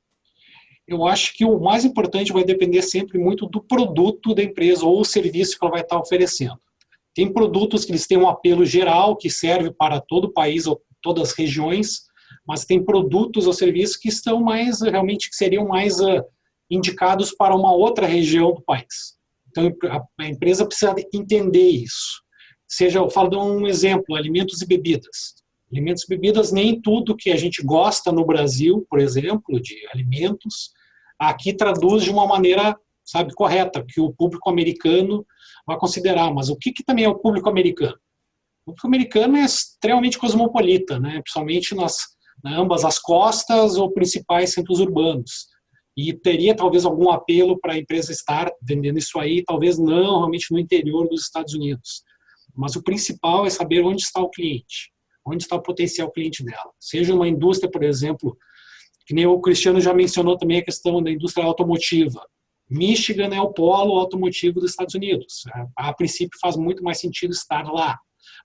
Eu acho que o mais importante vai depender sempre muito do produto da empresa ou o serviço que ela vai estar oferecendo. Tem produtos que eles têm um apelo geral, que serve para todo o país ou todas as regiões, mas tem produtos ou serviços que estão mais, realmente, que seriam mais indicados para uma outra região do país. Então, a empresa precisa entender isso. Eu falo de um exemplo, alimentos e bebidas. Alimentos e bebidas, nem tudo que a gente gosta no Brasil, por exemplo, de alimentos, aqui traduz de uma maneira, correta, que o público americano vai considerar. Mas o que também é o público americano? O público americano é extremamente cosmopolita, né? Principalmente ambas as costas ou principais centros urbanos. E teria talvez algum apelo para a empresa estar vendendo isso aí, talvez não, realmente no interior dos Estados Unidos. Mas o principal é saber onde está o cliente, onde está o potencial cliente dela. Seja uma indústria, por exemplo, que nem o Cristiano já mencionou também a questão da indústria automotiva. Michigan é o polo automotivo dos Estados Unidos. A princípio faz muito mais sentido estar lá,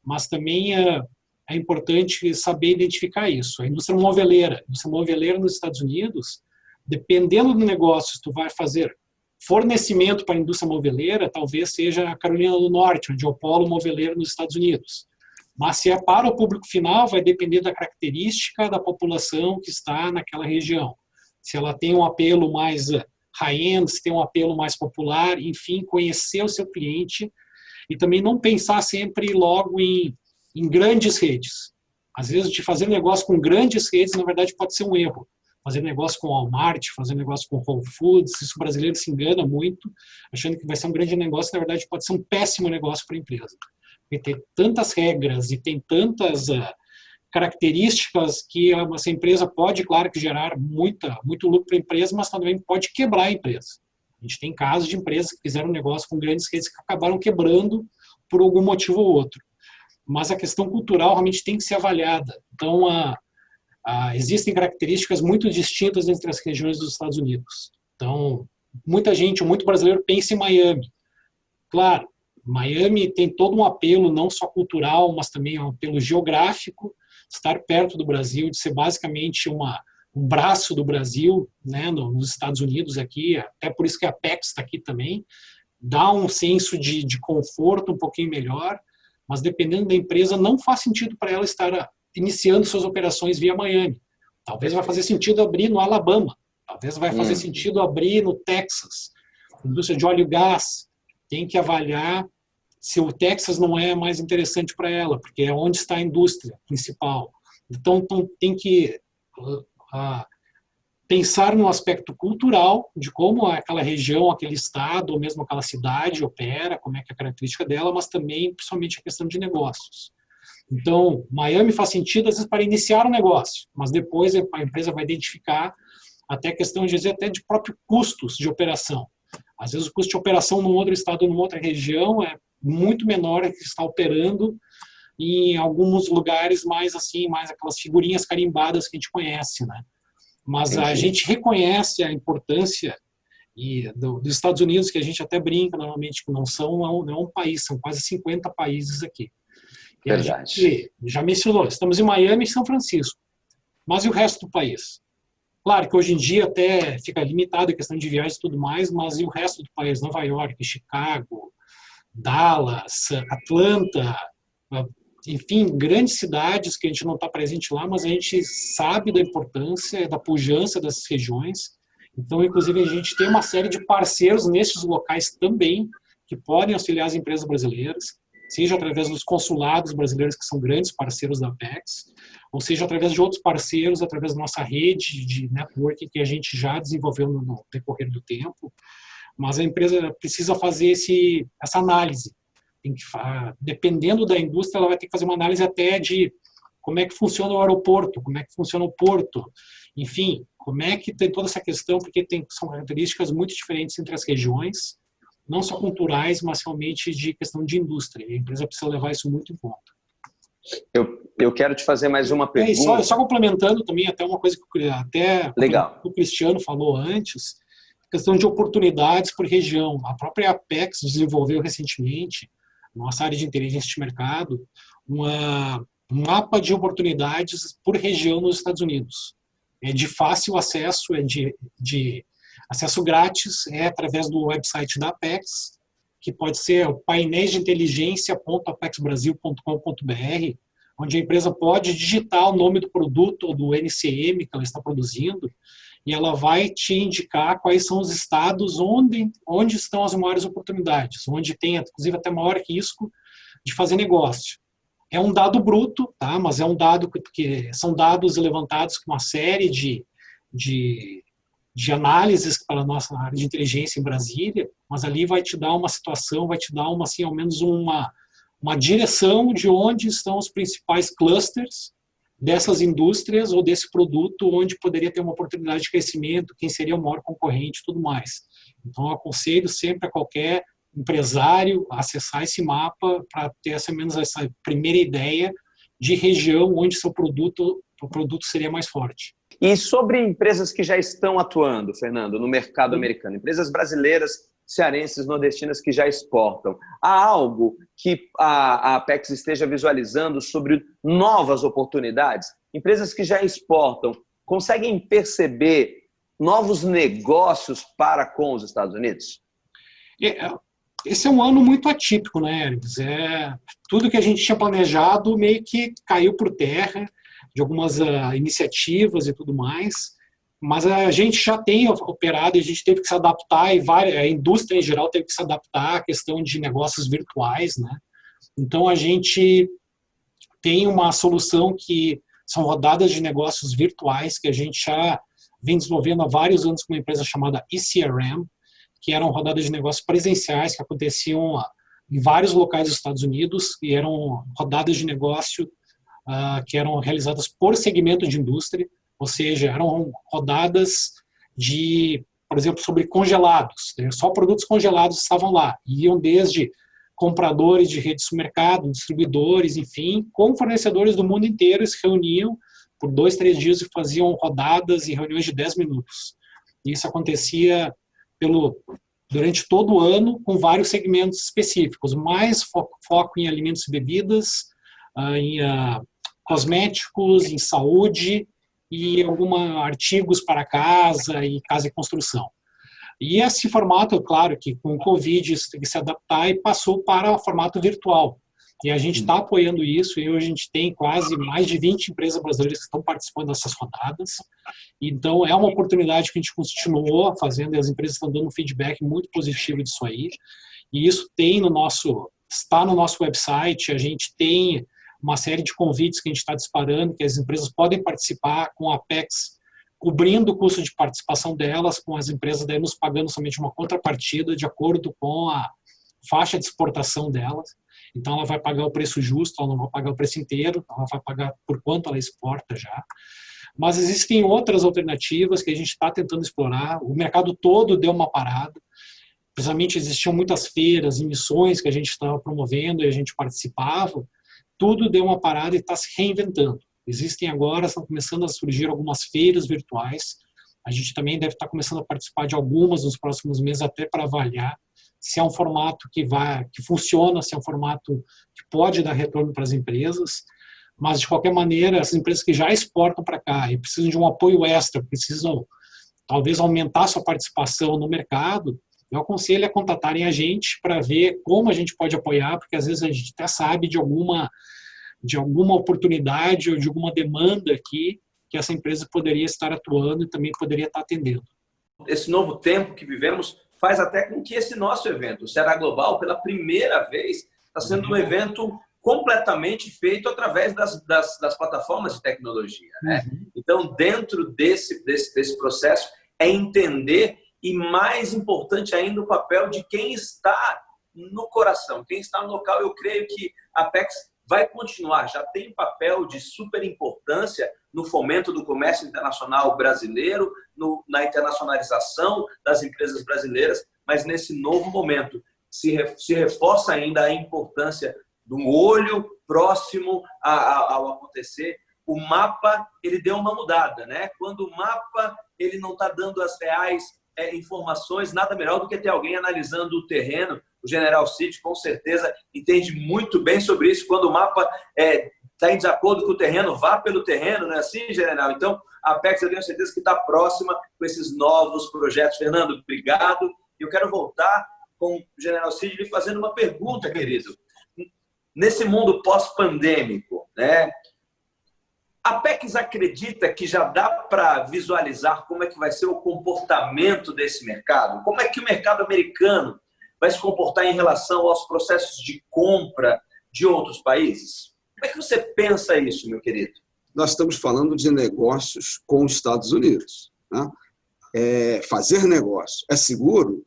mas também é importante saber identificar isso. A indústria moveleira nos Estados Unidos, dependendo do negócio, se tu vai fazer fornecimento para a indústria moveleira, talvez seja a Carolina do Norte, onde é o polo moveleiro nos Estados Unidos. Mas se é para o público final, vai depender da característica da população que está naquela região. Se ela tem um apelo mais high-end, se tem um apelo mais popular, enfim, conhecer o seu cliente e também não pensar sempre logo em grandes redes. Às vezes, de fazer negócio com grandes redes, na verdade, pode ser um erro. Fazer negócio com Walmart, fazer negócio com Whole Foods, isso o brasileiro se engana muito, achando que vai ser um grande negócio, na verdade pode ser um péssimo negócio para a empresa. Porque tem tantas regras e tem tantas características que essa empresa pode, claro, que gerar muito lucro para a empresa, mas também pode quebrar a empresa. A gente tem casos de empresas que fizeram negócio com grandes redes que acabaram quebrando por algum motivo ou outro. Mas a questão cultural realmente tem que ser avaliada. Então, existem características muito distintas entre as regiões dos Estados Unidos. Então, muito brasileiro pensa em Miami. Claro, Miami tem todo um apelo, não só cultural, mas também um apelo geográfico, estar perto do Brasil, de ser basicamente um braço do Brasil, né, nos Estados Unidos aqui, até por isso que a Apex está aqui também, dá um senso de conforto um pouquinho melhor, mas dependendo da empresa, não faz sentido para ela estar iniciando suas operações via Miami. Talvez vai fazer sentido abrir no Alabama, talvez vai fazer sentido abrir no Texas. Indústria de óleo e gás, tem que avaliar se o Texas não é mais interessante para ela, porque é onde está a indústria principal. Então tem que pensar no aspecto cultural, de como aquela região, aquele estado, ou mesmo aquela cidade opera, como é que é a característica dela, mas também, principalmente, a questão de negócios. Então, Miami faz sentido, às vezes, para iniciar um negócio, mas depois a empresa vai identificar até a questão, às vezes, até de próprios custos de operação. Às vezes, o custo de operação num outro estado, numa outra região, é muito menor que está operando em alguns lugares mais aquelas figurinhas carimbadas que a gente conhece, né? Mas a gente reconhece a importância E dos Estados Unidos, que a gente até brinca normalmente que não é um país, são quase 50 países aqui. E Verdade. a gente já mencionou, estamos em Miami e São Francisco. Mas e o resto do país? Claro que hoje em dia até fica limitado a questão de viagens e tudo mais, mas e o resto do país? Nova York, Chicago, Dallas, Atlanta, enfim, grandes cidades que a gente não está presente lá, mas a gente sabe da importância, da pujança dessas regiões. Então, inclusive, a gente tem uma série de parceiros nesses locais também que podem auxiliar as empresas brasileiras, seja através dos consulados brasileiros, que são grandes parceiros da Apex, ou seja através de outros parceiros, através da nossa rede de networking que a gente já desenvolveu no decorrer do tempo. Mas a empresa precisa fazer essa análise. Tem que, dependendo da indústria, ela vai ter que fazer uma análise até de como é que funciona o aeroporto, como é que funciona o porto, enfim, como é que tem toda essa questão, porque são características muito diferentes entre as regiões, não só culturais, mas realmente de questão de indústria. A empresa precisa levar isso muito em conta. Eu quero te fazer mais uma pergunta. Só complementando também, até uma coisa que até Legal. O Cristiano falou antes, questão de oportunidades por região. A própria Apex desenvolveu recentemente, nossa área de inteligência de mercado, um mapa de oportunidades por região nos Estados Unidos. É de fácil acesso, é de acesso grátis, é através do website da Apex, que pode ser painéis de inteligência.apexbrasil.com.br, onde a empresa pode digitar o nome do produto ou do NCM que ela está produzindo, e ela vai te indicar quais são os estados onde estão as maiores oportunidades, onde tem, inclusive, até maior risco de fazer negócio. É um dado bruto, tá? Mas é um dado que são dados levantados com uma série de análises para a nossa área de inteligência em Brasília, mas ali vai te dar uma situação, vai te dar assim, ao menos uma direção de onde estão os principais clusters dessas indústrias ou desse produto, onde poderia ter uma oportunidade de crescimento, quem seria o maior concorrente e tudo mais. Então, eu aconselho sempre a qualquer empresário a acessar esse mapa para ter menos essa primeira ideia de região onde o produto seria mais forte. E sobre empresas que já estão atuando, Fernando, no mercado americano, empresas brasileiras, cearenses, nordestinas que já exportam, há algo que a Apex esteja visualizando sobre novas oportunidades? Empresas que já exportam conseguem perceber novos negócios para com os Estados Unidos? Esse é um ano muito atípico, né, Hermes? Tudo que a gente tinha planejado meio que caiu por terra, de algumas iniciativas e tudo mais, mas a gente já tem operado e a gente teve que se adaptar, e a indústria em geral teve que se adaptar à questão de negócios virtuais, né? Então a gente tem uma solução que são rodadas de negócios virtuais que a gente já vem desenvolvendo há vários anos com uma empresa chamada ECRM, que eram rodadas de negócios presenciais que aconteciam em vários locais dos Estados Unidos e eram rodadas de negócio que eram realizadas por segmento de indústria, ou seja, eram rodadas por exemplo, sobre congelados. Só produtos congelados estavam lá. Iam desde compradores de rede de supermercado, distribuidores, enfim, com fornecedores do mundo inteiro, se reuniam por 2, 3 dias e faziam rodadas e reuniões de 10 minutos. Isso acontecia durante todo o ano com vários segmentos específicos, mais foco em alimentos e bebidas, em cosméticos, em saúde e alguns artigos para casa e construção. E esse formato, claro, que com o Covid isso tem que se adaptar e passou para o formato virtual. E a gente está apoiando isso, e hoje a gente tem quase mais de 20 empresas brasileiras que estão participando dessas rodadas. Então, é uma oportunidade que a gente continuou fazendo, e as empresas estão dando um feedback muito positivo disso aí. E isso está no nosso website, a gente tem uma série de convites que a gente está disparando, que as empresas podem participar com a Apex, cobrindo o custo de participação delas, com as empresas daí nos pagando somente uma contrapartida de acordo com a faixa de exportação delas. Então, ela vai pagar o preço justo, ela não vai pagar o preço inteiro, ela vai pagar por quanto ela exporta já. Mas existem outras alternativas que a gente está tentando explorar. O mercado todo deu uma parada. Precisamente existiam muitas feiras, emissões que a gente estava promovendo e a gente participava. Tudo deu uma parada e está se reinventando. Estão começando a surgir algumas feiras virtuais. A gente também deve estar começando a participar de algumas nos próximos meses, até para avaliar se é um formato que funciona, se é um formato que pode dar retorno para as empresas. Mas, de qualquer maneira, as empresas que já exportam para cá e precisam de um apoio extra, precisam talvez aumentar sua participação no mercado, eu aconselho a contatarem a gente para ver como a gente pode apoiar, porque às vezes a gente até sabe de alguma oportunidade ou de alguma demanda aqui que essa empresa poderia estar atuando e também poderia estar atendendo. Esse novo tempo que vivemos faz até com que esse nosso evento, o Ceará Global, pela primeira vez, está sendo um evento completamente feito através das plataformas de tecnologia, né? Então, dentro desse processo, é entender, e mais importante ainda, o papel de quem está no coração, quem está no local. Eu creio que a Apex vai continuar, já tem papel de super importância no fomento do comércio internacional brasileiro, na internacionalização das empresas brasileiras, mas nesse novo momento se reforça ainda a importância do olho próximo ao acontecer. O mapa, ele deu uma mudada, né? Quando o mapa ele não está dando as reais informações, nada melhor do que ter alguém analisando o terreno. O General Cid, com certeza, entende muito bem sobre isso. Quando o mapa está em desacordo com o terreno, vá pelo terreno, não é assim, General? Então, a Apex, eu tenho certeza que está próxima com esses novos projetos. Fernando, obrigado. Eu quero voltar com o General Cid lhe fazendo uma pergunta, querido. Nesse mundo pós-pandêmico, né? A Apex acredita que já dá para visualizar como é que vai ser o comportamento desse mercado? Como é que o mercado americano vai se comportar em relação aos processos de compra de outros países? Como é que você pensa isso, meu querido? Nós estamos falando de negócios com os Estados Unidos, né? Fazer negócio é seguro?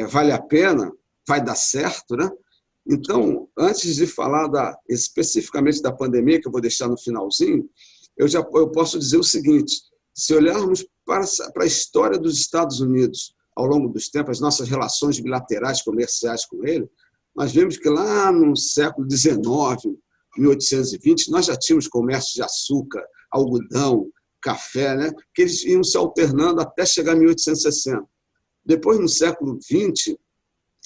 Vale a pena? Vai dar certo, né? Então, antes de falar especificamente da pandemia, que eu vou deixar no finalzinho, eu posso dizer o seguinte: se olharmos para a história dos Estados Unidos ao longo dos tempos, as nossas relações bilaterais comerciais com ele, nós vemos que lá no século XIX, 1820, nós já tínhamos comércio de açúcar, algodão, café, né? Que eles iam se alternando até chegar em 1860. Depois, no século XX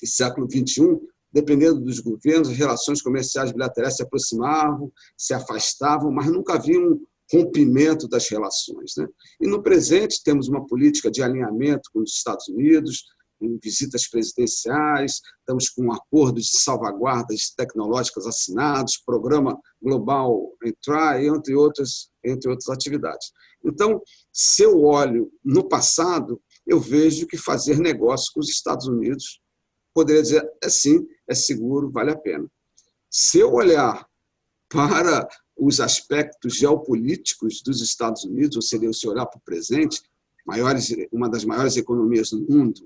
e século XXI, dependendo dos governos, as relações comerciais bilaterais se aproximavam, se afastavam, mas nunca havia um rompimento das relações, né? E no presente temos uma política de alinhamento com os Estados Unidos, em visitas presidenciais, estamos com acordos de salvaguardas tecnológicas assinados, programa global Entry, entre outras atividades. Então, se eu olho no passado, eu vejo que fazer negócio com os Estados Unidos poderia dizer, sim, é seguro, vale a pena. Se eu olhar para os aspectos geopolíticos dos Estados Unidos, ou seja, se olhar para o presente, uma das maiores economias do mundo,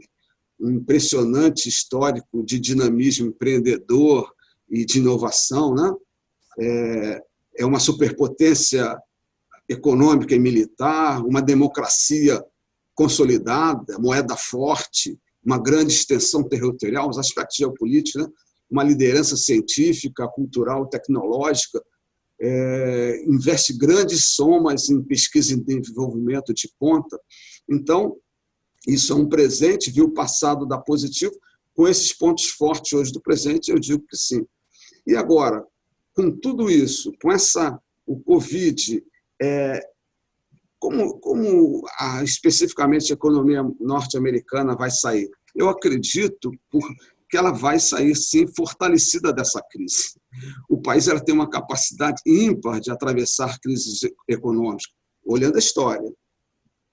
um impressionante histórico de dinamismo empreendedor e de inovação, né? É uma superpotência econômica e militar, uma democracia consolidada, moeda forte, uma grande extensão territorial, os aspectos geopolíticos, né? Uma liderança científica, cultural, tecnológica, investe grandes somas em pesquisa e desenvolvimento de ponta. Então, isso é um presente, viu o passado dar positivo, com esses pontos fortes hoje do presente, eu digo que sim. E agora, com tudo isso, com o Covid, como especificamente a economia norte-americana vai sair? Eu acredito que ela vai sair, sim, fortalecida dessa crise. O país tem uma capacidade ímpar de atravessar crises econômicas, olhando a história,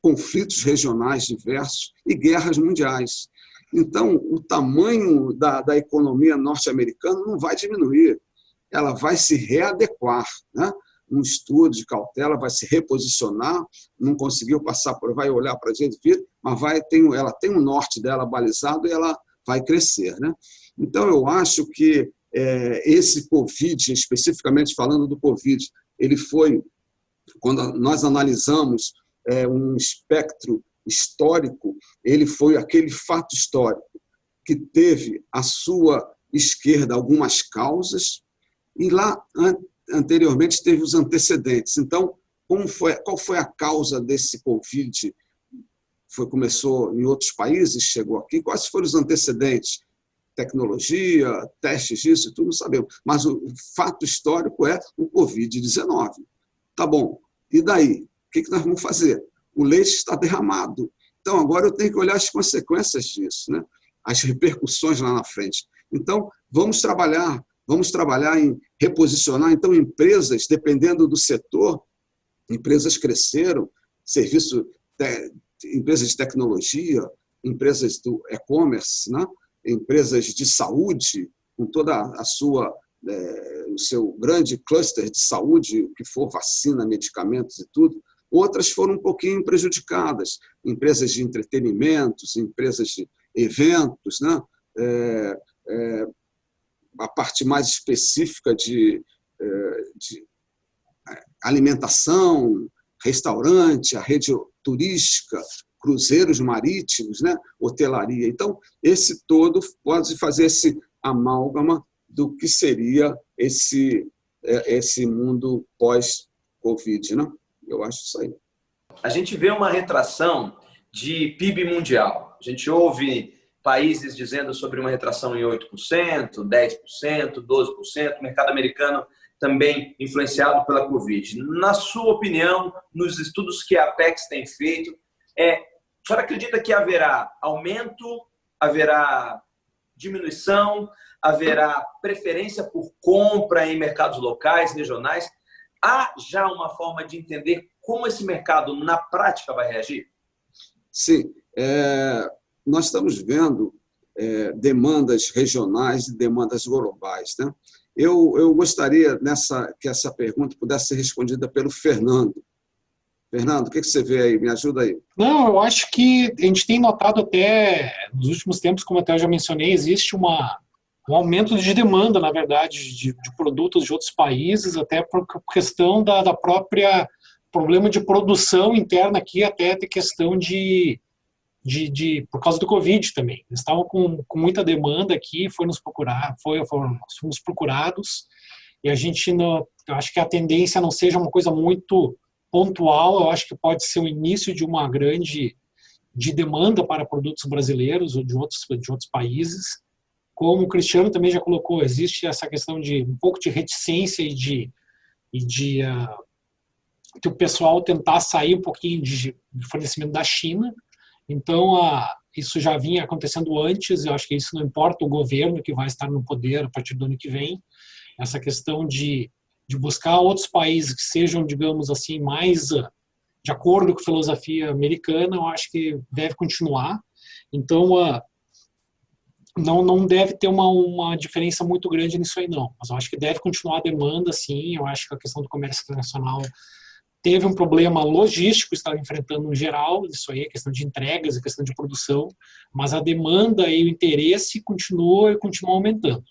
conflitos regionais diversos e guerras mundiais. Então, o tamanho da economia norte-americana não vai diminuir, ela vai se readequar, né? Um estudo de cautela vai se reposicionar, não conseguiu passar vai olhar para a gente, mas ela tem um norte dela balizado e ela vai crescer, né? Então, eu acho que esse Covid, especificamente falando do Covid, ele foi, quando nós analisamos um espectro histórico, ele foi aquele fato histórico que teve à sua esquerda algumas causas e lá anteriormente teve os antecedentes. Então, qual foi a causa desse Covid começou em outros países, chegou aqui, quais foram os antecedentes? Tecnologia, testes disso, tudo não sabemos. Mas o fato histórico é o Covid-19. Tá bom, e daí? O que nós vamos fazer? O leite está derramado. Então, agora eu tenho que olhar as consequências disso, né? As repercussões lá na frente. Então, vamos trabalhar em reposicionar então, empresas, dependendo do setor, empresas cresceram, empresas de tecnologia, empresas do e-commerce, né? Empresas de saúde, com toda o seu grande cluster de saúde, o que for vacina, medicamentos e tudo. Outras foram um pouquinho prejudicadas, empresas de entretenimentos, empresas de eventos, né? A parte mais específica de alimentação, restaurante, a rede turística, cruzeiros marítimos, né? Hotelaria. Então, esse todo pode fazer esse amálgama do que seria esse mundo pós-Covid, né? Eu acho isso aí. A gente vê uma retração de PIB mundial. A gente ouve países dizendo sobre uma retração em 8%, 10%, 12%, o mercado americano também influenciado pela Covid. Na sua opinião, nos estudos que a Apex tem feito, a senhora acredita que haverá aumento, haverá diminuição, haverá preferência por compra em mercados locais, regionais? Há já uma forma de entender como esse mercado, na prática, vai reagir? Sim. Nós estamos vendo demandas regionais e demandas globais, né? Eu gostaria que essa pergunta pudesse ser respondida pelo Fernando. Fernando, o que você vê aí? Me ajuda aí. Não, eu acho que a gente tem notado até, nos últimos tempos, como até eu já mencionei, existe um aumento de demanda, na verdade, de produtos de outros países, até por questão da própria problema de produção interna aqui, até de questão por causa do Covid também. Eles estavam com muita demanda aqui, fomos procurados, e a gente, eu acho que a tendência não seja uma coisa muito pontual, eu acho que pode ser o início de uma grande demanda para produtos brasileiros ou de outros países. Como o Cristiano também já colocou, existe essa questão de um pouco de reticência e de o pessoal tentar sair um pouquinho de fornecimento da China. Então, isso já vinha acontecendo antes, eu acho que isso não importa o governo que vai estar no poder a partir do ano que vem. Essa questão de buscar outros países que sejam, digamos assim, mais de acordo com a filosofia americana, eu acho que deve continuar. Então, não deve ter uma diferença muito grande nisso aí, não. Mas eu acho que deve continuar a demanda, sim. Eu acho que a questão do comércio internacional teve um problema logístico, está enfrentando no geral, isso aí, a questão de entregas, a questão de produção, mas a demanda e o interesse continua aumentando.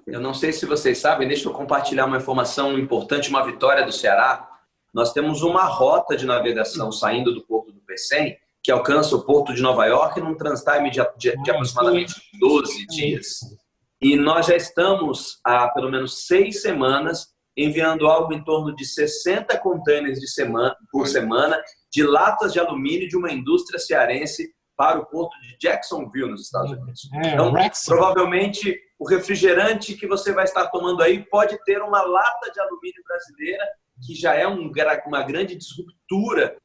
Eu não sei se vocês sabem, deixa eu compartilhar uma informação importante, uma vitória do Ceará. Nós temos uma rota de navegação saindo do porto do Pecém, que alcança o porto de Nova York num transtime de aproximadamente 12 dias. E nós já estamos há pelo menos 6 semanas enviando algo em torno de 60 containers por semana de latas de alumínio de uma indústria cearense para o porto de Jacksonville, nos Estados Unidos. Então, provavelmente, o refrigerante que você vai estar tomando aí pode ter uma lata de alumínio brasileira, que já é uma grande disruptura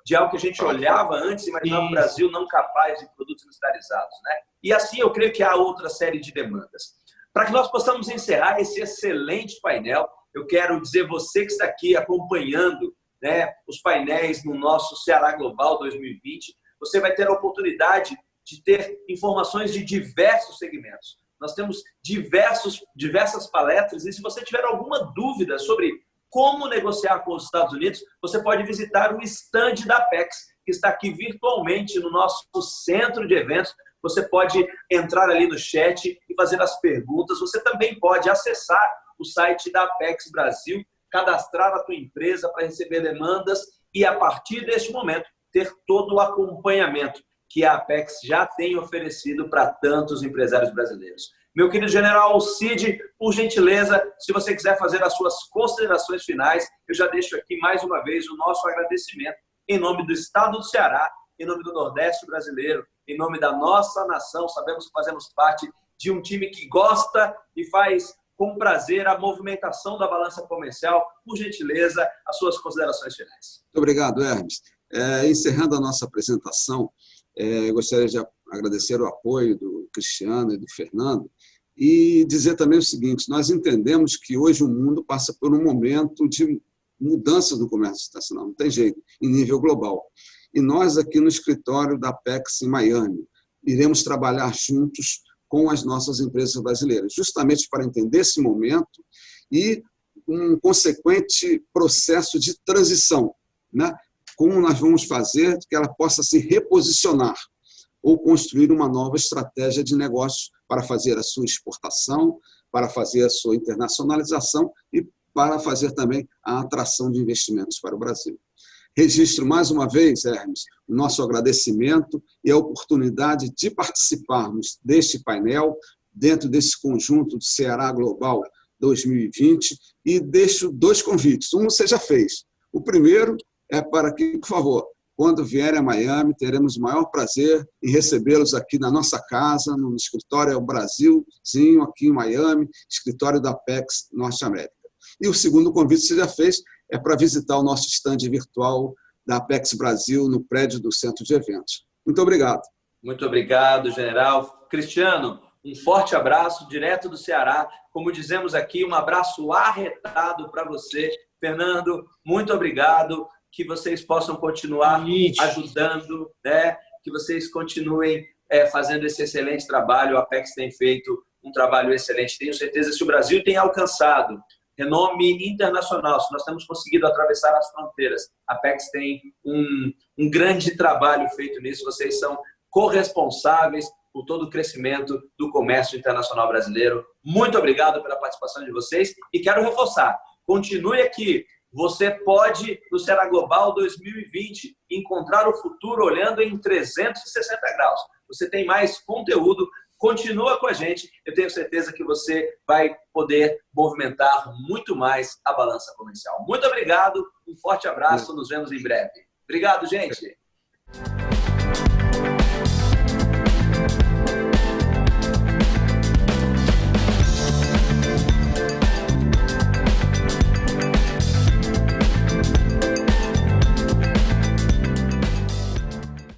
de algo que a gente olhava antes e imaginava o Brasil não capaz de produtos industrializados, né? E assim eu creio que há outra série de demandas. Para que nós possamos encerrar esse excelente painel, eu quero dizer, você que está aqui acompanhando, né, os painéis no nosso Ceará Global 2020, você vai ter a oportunidade de ter informações de diversos segmentos. Nós temos diversas palestras, e se você tiver alguma dúvida sobre como negociar com os Estados Unidos, você pode visitar o stand da Apex, que está aqui virtualmente no nosso centro de eventos. Você pode entrar ali no chat e fazer as perguntas. Você também pode acessar o site da Apex Brasil, cadastrar a tua empresa para receber demandas e, a partir deste momento, ter todo o acompanhamento que a Apex já tem oferecido para tantos empresários brasileiros. Meu querido General Cid, por gentileza, se você quiser fazer as suas considerações finais, eu já deixo aqui mais uma vez o nosso agradecimento em nome do Estado do Ceará, em nome do Nordeste brasileiro, em nome da nossa nação. Sabemos que fazemos parte de um time que gosta e faz com prazer a movimentação da balança comercial. Por gentileza, as suas considerações finais. Muito obrigado, Hermes. Encerrando a nossa apresentação, gostaria de agradecer o apoio do Cristiano e do Fernando e dizer também o seguinte: nós entendemos que hoje o mundo passa por um momento de mudança do comércio internacional, não tem jeito, em nível global. E nós aqui no escritório da Apex em Miami iremos trabalhar juntos com as nossas empresas brasileiras, justamente para entender esse momento e um consequente processo de transição, né? Como nós vamos fazer que ela possa se reposicionar ou construir uma nova estratégia de negócio para fazer a sua exportação, para fazer a sua internacionalização e para fazer também a atração de investimentos para o Brasil. Registro mais uma vez, Hermes, o nosso agradecimento e a oportunidade de participarmos deste painel, dentro desse conjunto do Ceará Global 2020, e deixo 2 convites. Um você já fez. O primeiro é para que, por favor, quando vierem a Miami, teremos o maior prazer em recebê-los aqui na nossa casa, no escritório Brasilzinho, aqui em Miami, escritório da Apex Norte América. E o segundo convite que você já fez é para visitar o nosso estande virtual da Apex Brasil no prédio do Centro de Eventos. Muito obrigado. Muito obrigado, general. Cristiano, um forte abraço direto do Ceará. Como dizemos aqui, um abraço arretado para você. Fernando, muito obrigado. Que vocês possam continuar ajudando, né? Que vocês continuem fazendo esse excelente trabalho. A Apex tem feito um trabalho excelente. Tenho certeza que o Brasil tem alcançado renome internacional, se nós temos conseguido atravessar as fronteiras. A Apex tem um grande trabalho feito nisso. Vocês são corresponsáveis por todo o crescimento do comércio internacional brasileiro. Muito obrigado pela participação de vocês e quero reforçar, continue aqui. Você pode, no Ceará Global 2020, encontrar o futuro olhando em 360 graus. Você tem mais conteúdo, continua com a gente. Eu tenho certeza que você vai poder movimentar muito mais a balança comercial. Muito obrigado, um forte abraço, nos vemos em breve. Obrigado, gente.